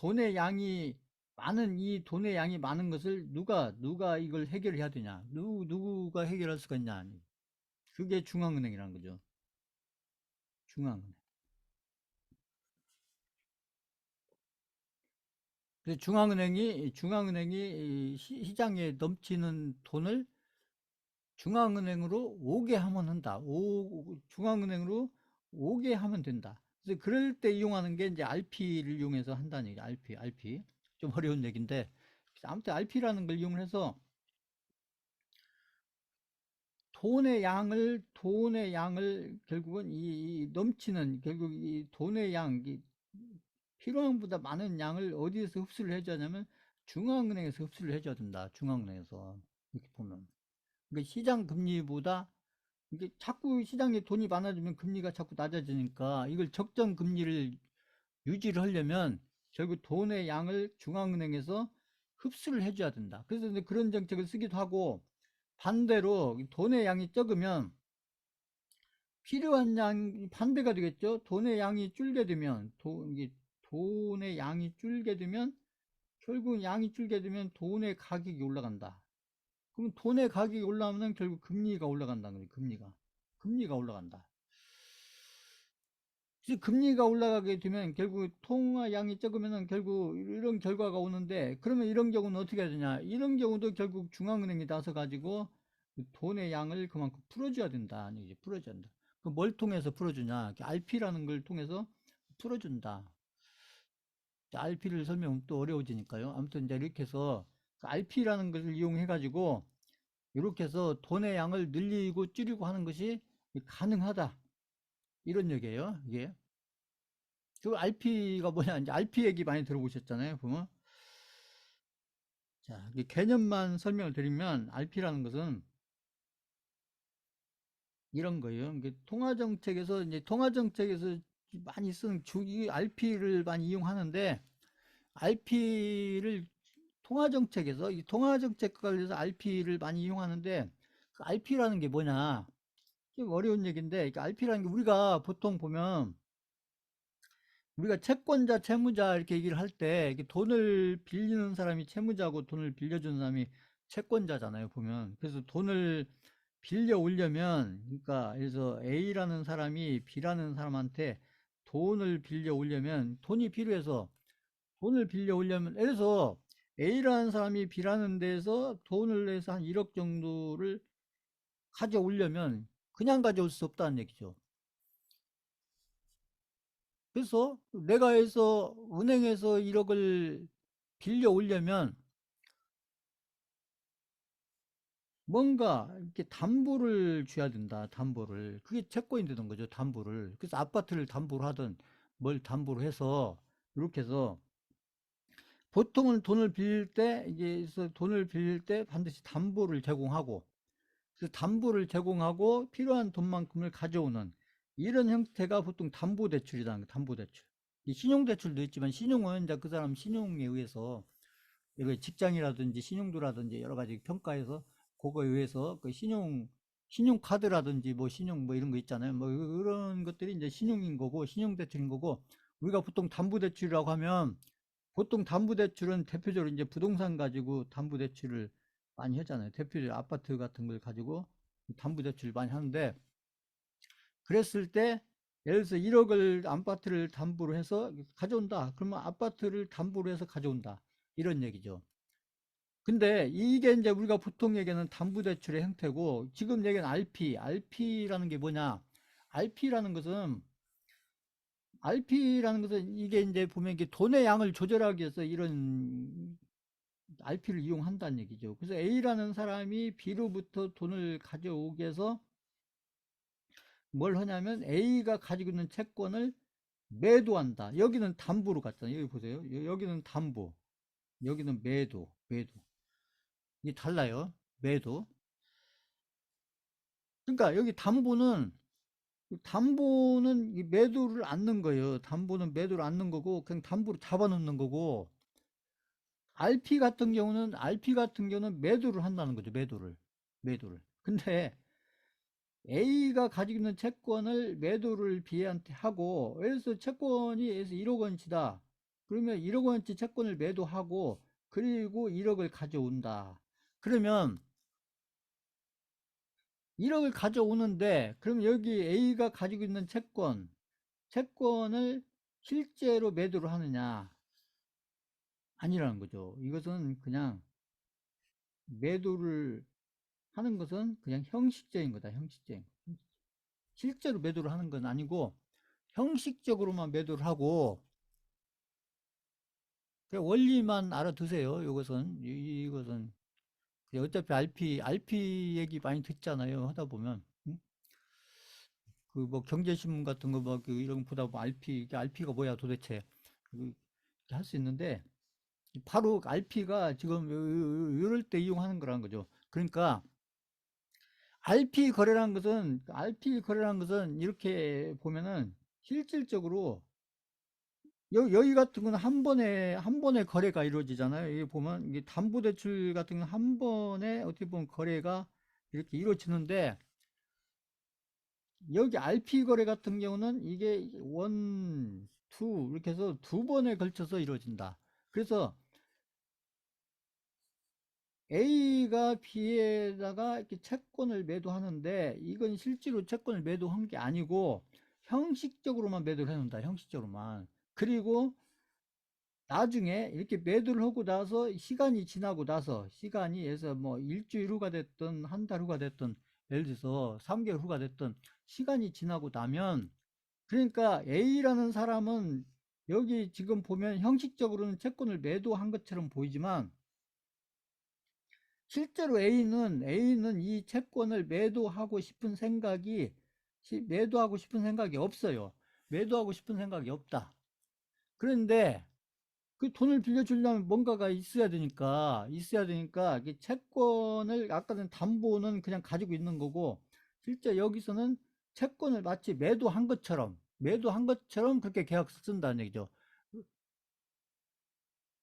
이 돈의 양이 많은 것을 누가 이걸 해결해야 되냐? 누가 해결할 수가 있냐? 그게 중앙은행이라는 거죠. 중앙은행. 그래서 중앙은행이 시장에 넘치는 돈을 중앙은행으로 오게 하면 한다. 중앙은행으로 오게 하면 된다. 그래서 그럴 때 이용하는 게 이제 RP를 이용해서 한다는 얘기. RP. 좀 어려운 얘기인데 아무튼 RP라는 걸 이용해서 돈의 양을 결국은 이 넘치는 결국 이 돈의 양, 필요한 보다 많은 양을 어디에서 흡수를 해줘야 하냐면 중앙은행에서 흡수를 해줘야 된다. 중앙은행에서. 이렇게 보면. 그러니까 시장 금리보다 이게 자꾸 시장에 돈이 많아지면 금리가 자꾸 낮아지니까 이걸 적정 금리를 유지를 하려면 결국 돈의 양을 중앙은행에서 흡수를 해줘야 된다. 그래서 이제 그런 정책을 쓰기도 하고 반대로 돈의 양이 적으면 필요한 양 반대가 되겠죠. 돈의 양이 줄게 되면 이게 돈의 양이 줄게 되면 결국 양이 줄게 되면 돈의 가격이 올라간다. 그럼 돈의 가격이 올라가면 결국 금리가 올라간다는 거예요. 금리가 올라간다. 그래서 금리가 올라가게 되면 결국 통화 양이 적으면 결국 이런 결과가 오는데 그러면 이런 경우는 어떻게 해야 되냐? 이런 경우도 결국 중앙은행이 나서 가지고 돈의 양을 그만큼 풀어줘야 된다. 이제 풀어줘야 된다. 뭘 통해서 풀어주냐? RP라는 걸 통해서 풀어준다. RP를 설명하면 또 어려워지니까요. 아무튼 이제 이렇게 해서 RP라는 것을 이용해 가지고 이렇게 해서 돈의 양을 늘리고 줄이고 하는 것이 가능하다. 이런 얘기예요. 이게. 그 RP가 뭐냐? 이제 RP 얘기 많이 들어보셨잖아요. 보면. 자, 이 개념만 설명을 드리면 RP라는 것은 이런 거예요. 이게 통화정책에서 많이 쓰는 이 RP를 많이 이용하는데 RP를 이 통화정책 관련해서 RP를 많이 이용하는데 그 RP라는 게 뭐냐? 좀 어려운 얘기인데 RP라는 게 우리가 보통 보면 우리가 채권자, 채무자 이렇게 얘기를 할 때 돈을 빌리는 사람이 채무자고 돈을 빌려주는 사람이 채권자잖아요, 보면. 그래서 돈을 빌려 오려면 그러니까 그래서 A라는 사람이 B라는 사람한테 돈을 빌려 오려면 돈이 필요해서 돈을 빌려 오려면 예를 들어서 A라는 사람이 B라는 데서 돈을 내서 한 1억 정도를 가져오려면 그냥 가져올 수 없다는 얘기죠. 그래서 내가 해서 은행에서 1억을 빌려 오려면 뭔가 이렇게 담보를 줘야 된다. 담보를. 그게 채권이 되는 거죠. 담보를. 그래서 아파트를 담보로 하든 뭘 담보로 해서 이렇게 해서 보통은 돈을 빌릴 때 이게 돈을 빌릴 때 반드시 담보를 제공하고 그 담보를 제공하고 필요한 돈만큼을 가져오는 이런 형태가 보통 담보대출이라는 거예요. 담보대출. 신용대출도 있지만 신용은 이제 그 사람 신용에 의해서 이거 직장이라든지 신용도라든지 여러 가지 평가해서 그거에 의해서 그 신용카드라든지 뭐 신용 뭐 이런 거 있잖아요. 뭐 이런 것들이 이제 신용인 거고 신용대출인 거고 우리가 보통 담보대출이라고 하면 보통 담보대출은 대표적으로 이제 부동산 가지고 담보대출을 많이 하잖아요. 대표적으로 아파트 같은 걸 가지고 담보대출을 많이 하는데 그랬을 때 예를 들어서 1억을 아파트를 담보로 해서 가져온다. 그러면 아파트를 담보로 해서 가져온다. 이런 얘기죠. 근데 이게 이제 우리가 보통 얘기하는 담보대출의 형태고 지금 얘기하는 RP라는 게 뭐냐? RP라는 것은 이게 이제 보면 이게 돈의 양을 조절하기 위해서 이런 RP를 이용한다는 얘기죠. 그래서 A라는 사람이 B로부터 돈을 가져오기 위해서 뭘 하냐면 A가 가지고 있는 채권을 매도한다. 여기는 담보로 갔잖아요. 여기 보세요. 여기는 담보, 여기는 매도. 이게 달라요. 매도. 그러니까 여기 담보는 매도를 않는 거예요. 담보는 매도를 않는 거고 그냥 담보로 잡아놓는 거고 RP 같은 경우는 매도를 한다는 거죠. 매도를. 매도를. 근데 A가 가지고 있는 채권을 매도를 B한테 하고, 그래서 채권이 그래서 1억 원치다. 그러면 1억 원치 채권을 매도하고, 그리고 1억을 가져온다. 그러면 1억을 가져오는데, 그럼 여기 A가 가지고 있는 채권을 실제로 매도를 하느냐? 아니라는 거죠. 이것은 그냥 매도를 하는 것은 그냥 형식적인 거다. 형식적인. 실제로 매도를 하는 건 아니고 형식적으로만 매도를 하고, 그 원리만 알아두세요. 이것은 이것은 어차피 RP 얘기 많이 듣잖아요. 하다 보면 응? 그 뭐 경제신문 같은 거 뭐 이런 거 보다 보면 RP가 뭐야 도대체 할 수 있는데, 바로 RP가 지금 이럴 때 이용하는 거라는 거죠. 그러니까 RP 거래라는 것은 이렇게 보면은 실질적으로 여기 같은 건 한 번에 거래가 이루어지잖아요. 여기 보면 이게 담보대출 같은 건 한 번에 어떻게 보면 거래가 이렇게 이루어지는데, 여기 RP 거래 같은 경우는 이게 원, 투 이렇게 해서 두 번에 걸쳐서 이루어진다. 그래서 A가 B에다가 이렇게 채권을 매도하는데, 이건 실제로 채권을 매도한 게 아니고 형식적으로만 매도를 해놓는다. 형식적으로만. 그리고 나중에 이렇게 매도를 하고 나서 시간이 지나고 나서, 시간이 해서 뭐 일주일 후가 됐든 한 달 후가 됐든 예를 들어서 3개월 후가 됐든 시간이 지나고 나면, 그러니까 A라는 사람은 여기 지금 보면 형식적으로는 채권을 매도한 것처럼 보이지만, 실제로 A는 이 채권을 매도하고 싶은 생각이 없어요. 매도하고 싶은 생각이 없다. 그런데 그 돈을 빌려주려면 뭔가가 있어야 되니까 채권을, 아까는 담보는 그냥 가지고 있는 거고, 실제 여기서는 채권을 마치 매도한 것처럼 그렇게 계약서 쓴다는 얘기죠.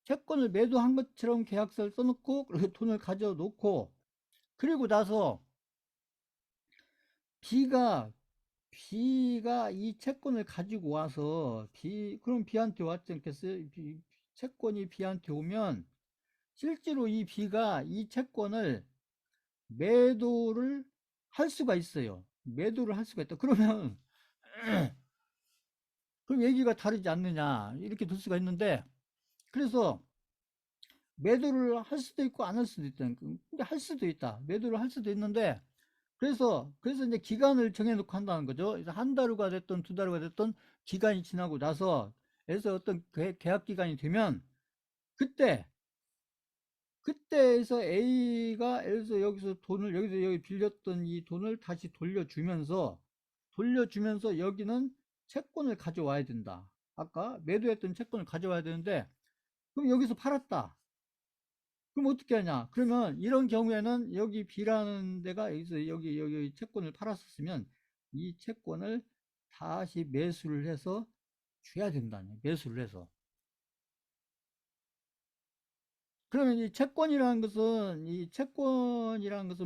채권을 매도한 것처럼 계약서를 써놓고, 그리고 돈을 가져놓고, 그리고 나서 B가 이 채권을 가지고 와서, 그럼 B한테 왔지 않겠어요? 채권이 B한테 오면 실제로 이 B가 이 채권을 매도를 할 수가 있어요. 매도를 할 수가 있다. 그러면 그럼 얘기가 다르지 않느냐 이렇게 될 수가 있는데, 그래서 매도를 할 수도 있고 안 할 수도 있다. 근데 할 수도 있다. 매도를 할 수도 있는데, 그래서 이제 기간을 정해놓고 한다는 거죠. 그래서 한 달 후가 됐든 두 달 후가 됐든 기간이 지나고 나서, 그래서 어떤 계약 기간이 되면, 그때 그때에서 A가 예를 들어서 여기서 여기 빌렸던 이 돈을 다시 돌려주면서 여기는 채권을 가져와야 된다. 아까 매도했던 채권을 가져와야 되는데, 그럼 여기서 팔았다. 그럼 어떻게 하냐? 그러면 이런 경우에는 여기 B라는 데가 여기서 여기 채권을 팔았었으면 이 채권을 다시 매수를 해서 줘야 된다니. 매수를 해서. 그러면 이 채권이라는 것은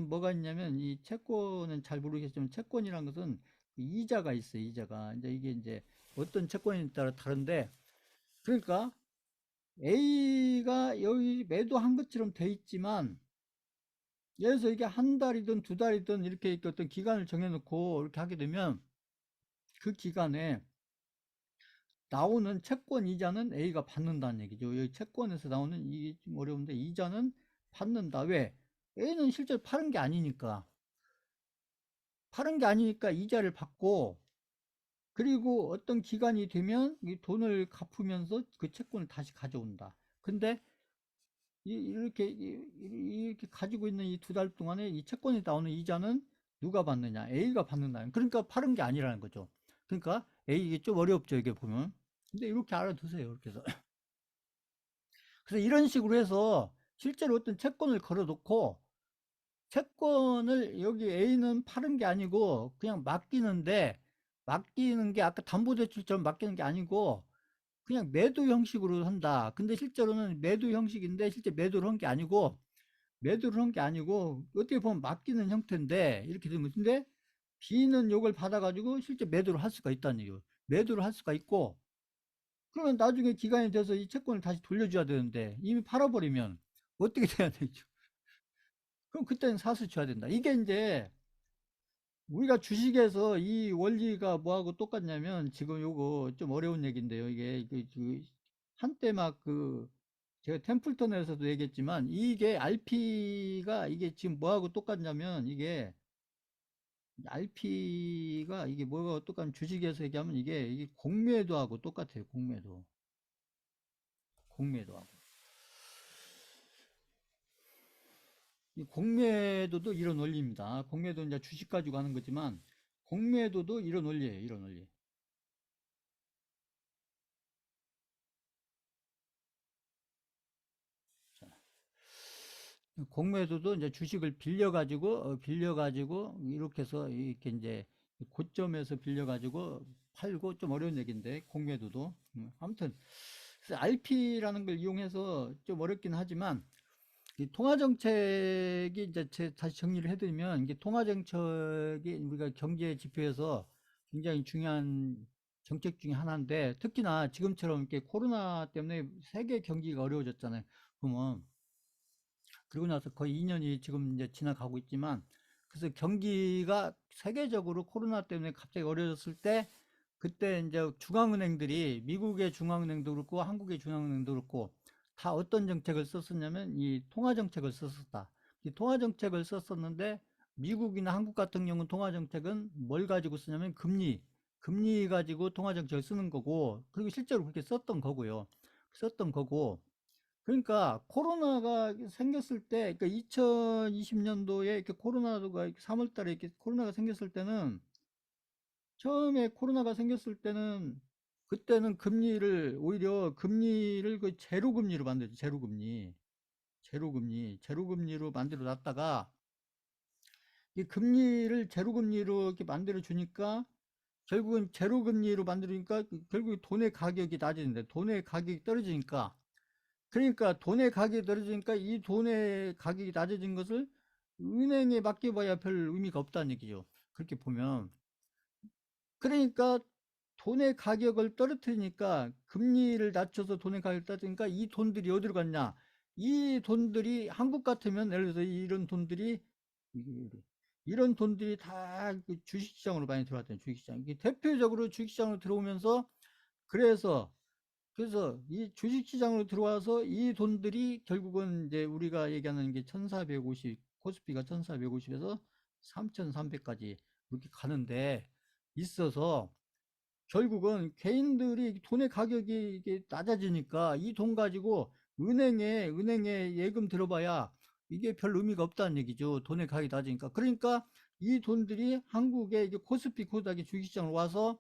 뭐가 있냐면, 이 채권은 잘 모르겠지만 채권이라는 것은 이자가 있어요. 이자가 이제 어떤 채권에 따라 다른데, 그러니까 A가 여기 매도한 것처럼 돼 있지만, 예를 들어서 이게 한 달이든 두 달이든 이렇게 어떤 기간을 정해놓고 이렇게 하게 되면, 그 기간에 나오는 채권 이자는 A가 받는다는 얘기죠. 여기 채권에서 나오는, 이게 좀 어려운데, 이자는 받는다. 왜? A는 실제로 파는 게 아니니까 이자를 받고, 그리고 어떤 기간이 되면 이 돈을 갚으면서 그 채권을 다시 가져온다. 근데 이렇게 가지고 있는 이 두 달 동안에 이 채권이 나오는 이자는 누가 받느냐? A가 받는다. 그러니까 파는 게 아니라는 거죠. 그러니까 이게 좀 어렵죠, 이게 보면. 근데 이렇게 알아두세요. 이렇게 해서. 그래서 이런 식으로 해서 실제로 어떤 채권을 걸어놓고, 채권을 여기 A는 파는 게 아니고 그냥 맡기는 게 아까 담보대출처럼 맡기는 게 아니고 그냥 매도 형식으로 한다. 근데 실제로는 매도 형식인데 실제 매도를 한 게 아니고, 매도를 한 게 아니고 어떻게 보면 맡기는 형태인데 이렇게 되면 근데 B는 요걸 받아가지고 실제 매도를 할 수가 있다는 얘기예요. 매도를 할 수가 있고 그러면 나중에 기간이 돼서 이 채권을 다시 돌려줘야 되는데 이미 팔아버리면 어떻게 돼야 되죠? 그럼 그때는 사수 쳐야 된다. 이게 이제 우리가 주식에서 이 원리가 뭐하고 똑같냐면 지금 요거 좀 어려운 얘기인데요. 이게 한때 막 제가 템플턴에서도 얘기했지만 이게 RP가 이게 지금 뭐하고 똑같냐면 이게 RP가 이게 뭐가 똑같냐면 주식에서 얘기하면 이게 공매도하고 똑같아요. 공매도하고. 이 공매도도 이런 원리입니다. 공매도는 이제 주식 가지고 하는 거지만 공매도도 이런 원리예요. 이런 원리. 공매도도 이제 주식을 빌려가지고 이렇게 해서 이렇게 이제 고점에서 빌려가지고 팔고 좀 어려운 얘기인데 공매도도 아무튼 그래서 RP라는 걸 이용해서 좀 어렵긴 하지만 이 통화정책이 이제 다시 정리를 해드리면 이게 통화정책이 우리가 경제 지표에서 굉장히 중요한 정책 중에 하나인데 특히나 지금처럼 이렇게 코로나 때문에 세계 경기가 어려워졌잖아요. 그러면 그리고 나서 거의 2년이 지금 이제 지나가고 있지만 그래서 경기가 세계적으로 코로나 때문에 갑자기 어려졌을 때 그때 이제 중앙은행들이 미국의 중앙은행도 그렇고 한국의 중앙은행도 그렇고 다 어떤 정책을 썼었냐면 이 통화정책을 썼었다. 이 통화정책을 썼었는데 미국이나 한국 같은 경우는 통화정책은 뭘 가지고 쓰냐면 금리 가지고 통화정책을 쓰는 거고 그리고 실제로 그렇게 썼던 거고 그러니까 코로나가 생겼을 때, 그러니까 2020년도에 이렇게 코로나가 3월 달에 이렇게 코로나가 생겼을 때는 처음에 코로나가 생겼을 때는 그때는 오히려 금리를 그 제로금리로 만들죠. 제로금리로 만들어 놨다가 이 금리를 제로금리로 이렇게 만들어 주니까 결국은 제로금리로 만들으니까 결국 돈의 가격이 낮아진다. 돈의 가격이 떨어지니까 그러니까 돈의 가격이 떨어지니까 이 돈의 가격이 낮아진 것을 은행에 맡겨봐야 별 의미가 없다는 얘기죠. 그렇게 보면. 그러니까 돈의 가격을 떨어뜨리니까 금리를 낮춰서 돈의 가격을 떨어뜨리니까 이 돈들이 어디로 갔냐. 이 돈들이 한국 같으면 예를 들어서 이런 돈들이 다 주식시장으로 많이 들어왔다는 주식시장. 이게 대표적으로 주식시장으로 들어오면서 그래서 이 주식시장으로 들어와서 이 돈들이 결국은 이제 우리가 얘기하는 게 1450, 코스피가 1450에서 3300까지 이렇게 가는데 있어서 결국은 개인들이 돈의 가격이 이게 낮아지니까 이 돈 가지고 은행에 예금 들어봐야 이게 별 의미가 없다는 얘기죠. 돈의 가격이 낮으니까. 그러니까 이 돈들이 한국의 이게 코스피 코스닥이 주식시장으로 와서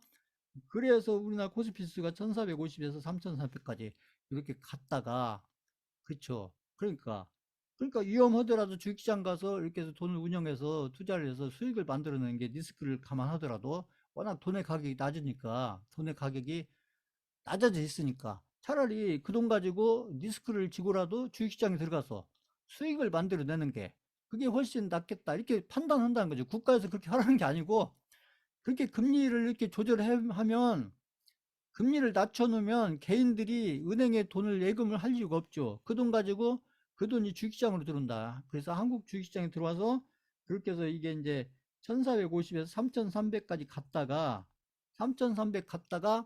그래서 우리나라 코스피스가 1450에서 3300까지 이렇게 갔다가 그렇죠. 그러니까 위험하더라도 주식시장 가서 이렇게 해서 돈을 운영해서 투자를 해서 수익을 만들어내는 게 리스크를 감안하더라도 워낙 돈의 가격이 낮아져 있으니까 차라리 그 돈 가지고 리스크를 지고라도 주식시장에 들어가서 수익을 만들어내는 게 그게 훨씬 낫겠다 이렇게 판단한다는 거죠. 국가에서 그렇게 하라는 게 아니고 그렇게 금리를 이렇게 조절하면 금리를 낮춰놓으면 개인들이 은행에 돈을 예금을 할 이유가 없죠. 그 돈 가지고 그 돈이 주식시장으로 들어온다. 그래서 한국 주식시장에 들어와서 그렇게 해서 이게 이제 1450에서 3300까지 갔다가 3300 갔다가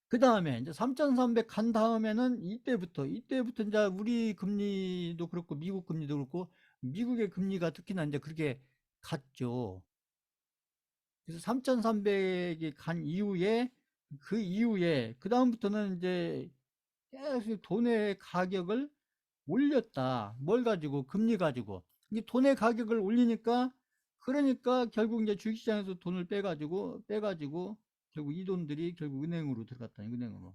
그 다음에 이제 3300 간 다음에는 이때부터 이제 우리 금리도 그렇고 미국 금리도 그렇고 미국의 금리가 특히나 이제 그렇게 갔죠. 그래서 3,300이 간 이후에 그 다음부터는 이제 계속 돈의 가격을 올렸다. 뭘 가지고? 금리 가지고. 이 돈의 가격을 올리니까 그러니까 결국 이제 주식시장에서 돈을 빼가지고 결국 이 돈들이 결국 은행으로 들어갔다. 은행으로.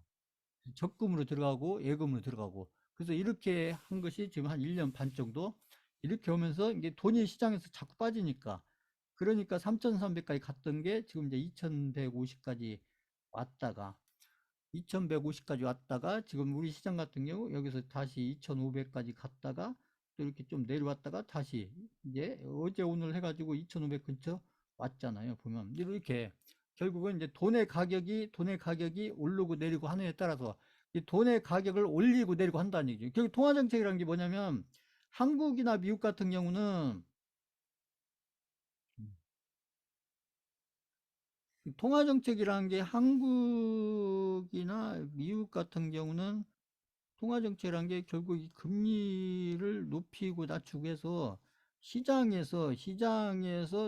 적금으로 들어가고 예금으로 들어가고. 그래서 이렇게 한 것이 지금 한 1년 반 정도 이렇게 오면서 이게 돈이 시장에서 자꾸 빠지니까 그러니까 3,300까지 갔던 게 지금 이제 2,150까지 왔다가 2,150까지 왔다가 지금 우리 시장 같은 경우 여기서 다시 2,500까지 갔다가 또 이렇게 좀 내려왔다가 다시 이제 어제 오늘 해가지고 2,500 근처 왔잖아요. 보면 이렇게 결국은 이제 돈의 가격이 오르고 내리고 하느냐에 따라서 이 돈의 가격을 올리고 내리고 한다는 얘기죠. 결국 통화 정책이라는 게 뭐냐면 한국이나 미국 같은 경우는 통화 정책이라는 게 한국이나 미국 같은 경우는 통화 정책이라는 게 결국 이 금리를 높이고 낮추고 해서 시장에서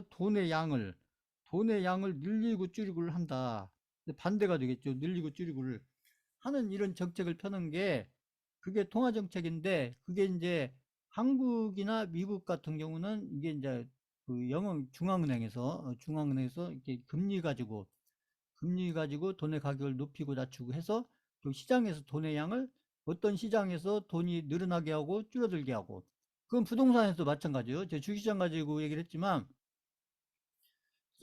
돈의 양을 늘리고 줄이고를 한다. 반대가 되겠죠. 늘리고 줄이고를 하는 이런 정책을 펴는 게 그게 통화 정책인데 그게 이제 한국이나 미국 같은 경우는 이게 이제 그 영어 중앙은행에서 이렇게 금리 가지고 돈의 가격을 높이고 낮추고 해서 그 시장에서 돈의 양을 어떤 시장에서 돈이 늘어나게 하고 줄어들게 하고 그건 부동산에서도 마찬가지예요. 제가 주식시장 가지고 얘기를 했지만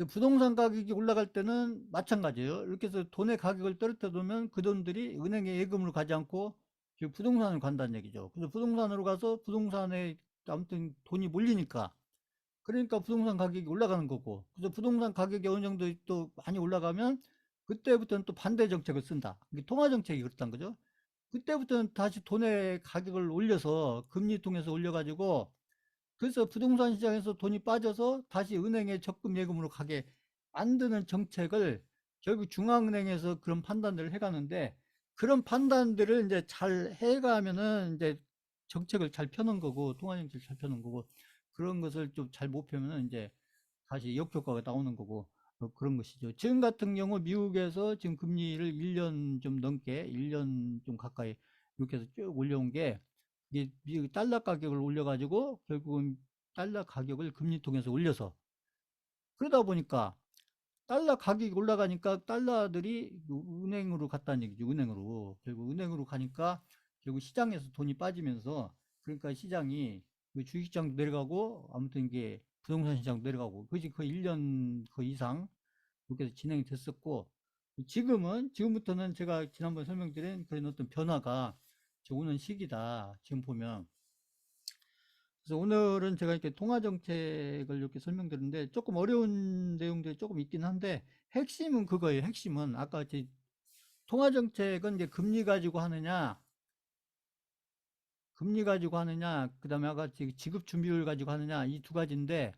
부동산 가격이 올라갈 때는 마찬가지예요. 이렇게 해서 돈의 가격을 떨어뜨려 놓으면 그 돈들이 은행에 예금으로 가지 않고 부동산으로 간다는 얘기죠. 그래서 부동산으로 가서 부동산에 아무튼 돈이 몰리니까 그러니까 부동산 가격이 올라가는 거고 그래서 부동산 가격이 어느 정도 또 많이 올라가면 그때부터는 또 반대 정책을 쓴다. 이게 통화 정책이 그렇다는 거죠. 그때부터는 다시 돈의 가격을 올려서 금리 통해서 올려가지고 그래서 부동산 시장에서 돈이 빠져서 다시 은행에 적금 예금으로 가게 만드는 정책을 결국 중앙은행에서 그런 판단들을 해가는데 그런 판단들을 이제 잘 해가면은 이제 정책을 잘 펴는 거고 통화 정책을 잘 펴는 거고 그런 것을 좀 잘 못 펴면은 이제 다시 역효과가 나오는 거고 그런 것이죠. 지금 같은 경우 미국에서 지금 금리를 1년 좀 넘게 1년 좀 가까이 이렇게 해서 쭉 올려온 게 이게 미국 달러 가격을 올려가지고 결국은 달러 가격을 금리 통해서 올려서 그러다 보니까 달러 가격이 올라가니까 달러들이 은행으로 갔다는 얘기죠. 은행으로 결국 은행으로 가니까 결국 시장에서 돈이 빠지면서 그러니까 시장이 그 주식시장도 내려가고 아무튼 이게 부동산 시장도 내려가고 그것이 거의 1년 거의 이상 그렇게 해서 진행이 됐었고 지금부터는 제가 지난번에 설명드린 그런 어떤 변화가 오는 시기다. 지금 보면 그래서 오늘은 제가 이렇게 통화 정책을 이렇게 설명드렸는데 조금 어려운 내용들이 조금 있긴 한데 핵심은 그거예요. 핵심은 아까 통화 정책은 이제 금리 가지고 하느냐, 그다음에 아까 지급 준비율 가지고 하느냐 이 두 가지인데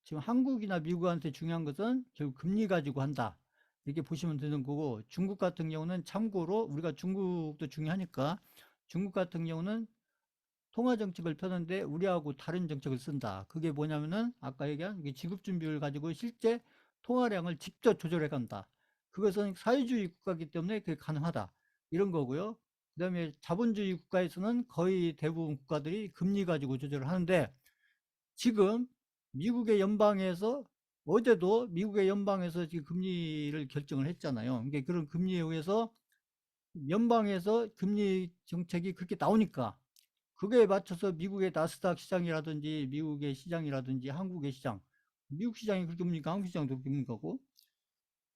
지금 한국이나 미국한테 중요한 것은 결국 금리 가지고 한다. 이렇게 보시면 되는 거고 중국 같은 경우는 참고로 우리가 중국도 중요하니까 중국 같은 경우는 통화 정책을 펴는데 우리하고 다른 정책을 쓴다. 그게 뭐냐면은 아까 얘기한 지급 준비율 가지고 실제 통화량을 직접 조절해 간다. 그것은 사회주의 국가이기 때문에 그게 가능하다. 이런 거고요. 그다음에 자본주의 국가에서는 거의 대부분 국가들이 금리 가지고 조절을 하는데 지금 미국의 연방에서 어제도 미국의 연방에서 지금 금리를 결정을 했잖아요. 그러니까 그런 금리에 의해서 연방에서 금리 정책이 그렇게 나오니까 그거에 맞춰서 미국의 나스닥 시장이라든지 미국의 시장이라든지 한국의 시장, 미국 시장이 그렇게 봅니까? 한국 시장도 그렇게 봅니까?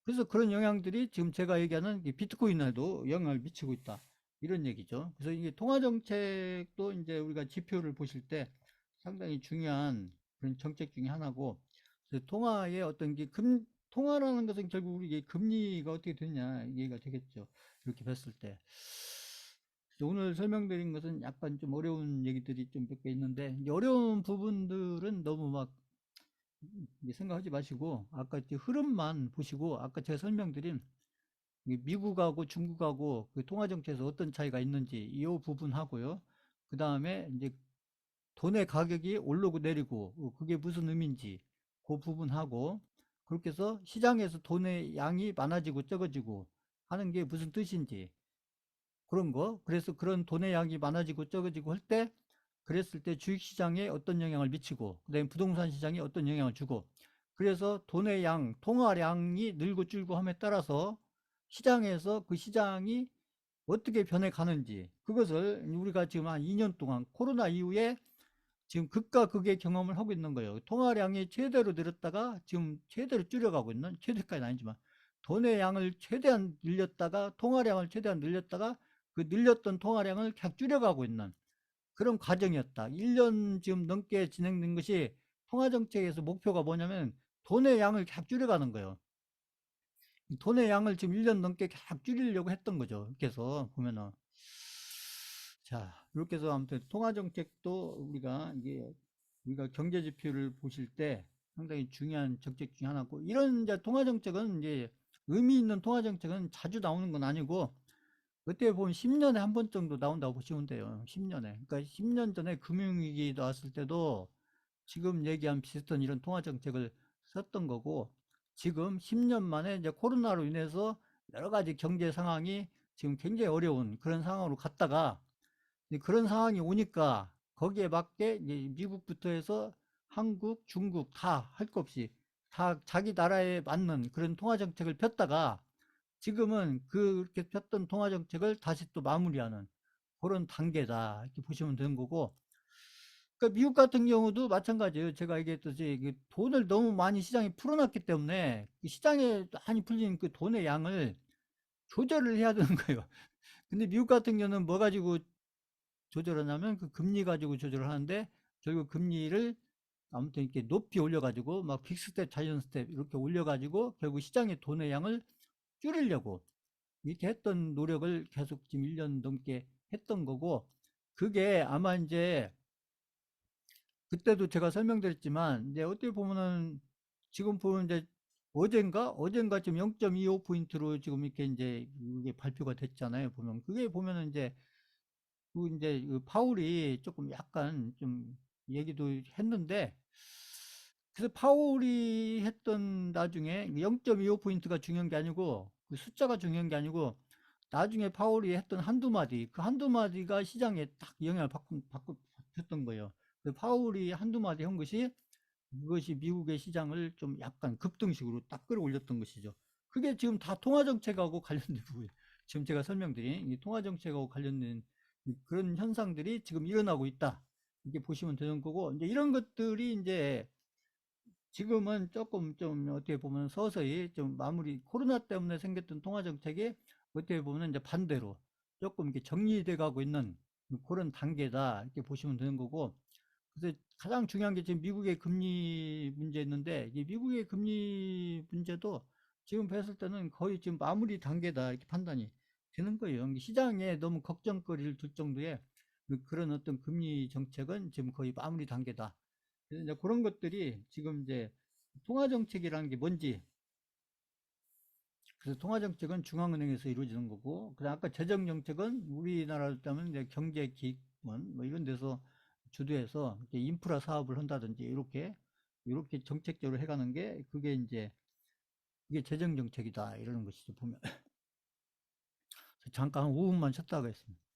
그래서 그런 영향들이 지금 제가 얘기하는 비트코인에도 영향을 미치고 있다. 이런 얘기죠. 그래서 이게 통화정책도 이제 우리가 지표를 보실 때 상당히 중요한 그런 정책 중에 하나고, 그래서 통화의 어떤 통화라는 것은 결국 우리 금리가 어떻게 되냐, 이해가 되겠죠. 이렇게 봤을 때. 오늘 설명드린 것은 약간 좀 어려운 얘기들이 좀 몇 개 있는데, 어려운 부분들은 너무 막 생각하지 마시고, 아까 흐름만 보시고, 아까 제가 설명드린 미국하고 중국하고 그 통화 정책에서 어떤 차이가 있는지 이 부분하고요. 그 다음에 이제 돈의 가격이 오르고 내리고 그게 무슨 의미인지 그 부분하고 그렇게 해서 시장에서 돈의 양이 많아지고 적어지고 하는 게 무슨 뜻인지 그런 거. 그래서 그런 돈의 양이 많아지고 적어지고 할 때 그랬을 때 주식시장에 어떤 영향을 미치고 그다음에 부동산 시장에 어떤 영향을 주고 그래서 돈의 양, 통화량이 늘고 줄고 함에 따라서 시장에서 그 시장이 어떻게 변해가는지 그것을 우리가 지금 한 2년 동안 코로나 이후에 지금 극과 극의 경험을 하고 있는 거예요. 통화량이 최대로 늘었다가 지금 최대로 줄여가고 있는, 최대까지는 아니지만 돈의 양을 최대한 늘렸다가 통화량을 최대한 늘렸다가 그 늘렸던 통화량을 계속 줄여가고 있는 그런 과정이었다. 1년 지금 넘게 진행된 것이 통화정책에서 목표가 뭐냐면 돈의 양을 계속 줄여가는 거예요. 돈의 양을 지금 1년 넘게 계속 줄이려고 했던 거죠. 이렇게 해서 보면은. 자, 이렇게 해서 아무튼 통화정책도 우리가 경제 지표를 보실 때 상당히 중요한 정책 중에 하나고, 이런 이제 통화정책은 이제 의미 있는 통화정책은 자주 나오는 건 아니고, 그때 보면 10년에 한 번 정도 나온다고 보시면 돼요. 10년에. 그러니까 10년 전에 금융위기 나왔을 때도 지금 얘기한 비슷한 이런 통화정책을 썼던 거고, 지금 10년 만에 이제 코로나로 인해서 여러 가지 경제 상황이 지금 굉장히 어려운 그런 상황으로 갔다가, 그런 상황이 오니까 거기에 맞게 이제 미국부터 해서 한국, 중국 다 할 것 없이 다 자기 나라에 맞는 그런 통화정책을 폈다가, 지금은 그렇게 폈던 통화정책을 다시 또 마무리하는 그런 단계다, 이렇게 보시면 되는 거고. 그러니까 미국 같은 경우도 마찬가지예요. 제가 얘기했듯이 돈을 너무 많이 시장에 풀어놨기 때문에 그 시장에 많이 풀린 그 돈의 양을 조절을 해야 되는 거예요. 근데 미국 같은 경우는 뭐 가지고 조절하냐면 그 금리 가지고 조절을 하는데, 결국 금리를 아무튼 이렇게 높이 올려가지고 막 빅스텝, 자이언 스텝 이렇게 올려가지고 결국 시장의 돈의 양을 줄이려고 이렇게 했던 노력을 계속 지금 1년 넘게 했던 거고, 그게 아마 이제 그때도 제가 설명드렸지만, 이제 어떻게 보면은 지금 보면 이제 어젠가 지금 0.25포인트로 지금 이렇게 이제 이게 발표가 됐잖아요. 보면 그게 보면은 이제 그 파울이 조금 약간 좀 얘기도 했는데, 그래서 파울이 했던 나중에 0.25포인트가 중요한 게 아니고 그 숫자가 중요한 게 아니고, 나중에 파울이 했던 한두 마디, 그 한두 마디가 시장에 딱 영향을 줬던 거예요. 그 파울이 한두 마디 한 것이, 그것이 미국의 시장을 좀 약간 급등식으로 딱 끌어올렸던 것이죠. 그게 지금 다 통화정책하고 관련된 부분이에요. 지금 제가 설명드린 이 통화정책하고 관련된 그런 현상들이 지금 일어나고 있다, 이렇게 보시면 되는 거고, 이제 이런 것들이 이제 지금은 조금 좀 어떻게 보면 서서히 좀 마무리, 코로나 때문에 생겼던 통화 정책이 어떻게 보면 이제 반대로 조금 이렇게 정리돼 가고 있는 그런 단계다, 이렇게 보시면 되는 거고. 그래서 가장 중요한 게 지금 미국의 금리 문제였는데, 이 미국의 금리 문제도 지금 봤을 때는 거의 지금 마무리 단계다, 이렇게 판단이 되는 거예요. 시장에 너무 걱정거리를 둘 정도의 그런 어떤 금리 정책은 지금 거의 마무리 단계다. 그래서 이제 그런 것들이 지금 이제 통화정책이라는 게 뭔지, 그래서 통화정책은 중앙은행에서 이루어지는 거고, 그다음 아까 재정정책은 우리나라로 따면 이제 경제기획원 뭐 이런 데서 주도해서 이렇게 인프라 사업을 한다든지 이렇게 정책적으로 해가는 게, 그게 이제 이게 재정정책이다, 이러는 것이죠, 보면. 잠깐 한 5분만 쉬었다 가겠습니다.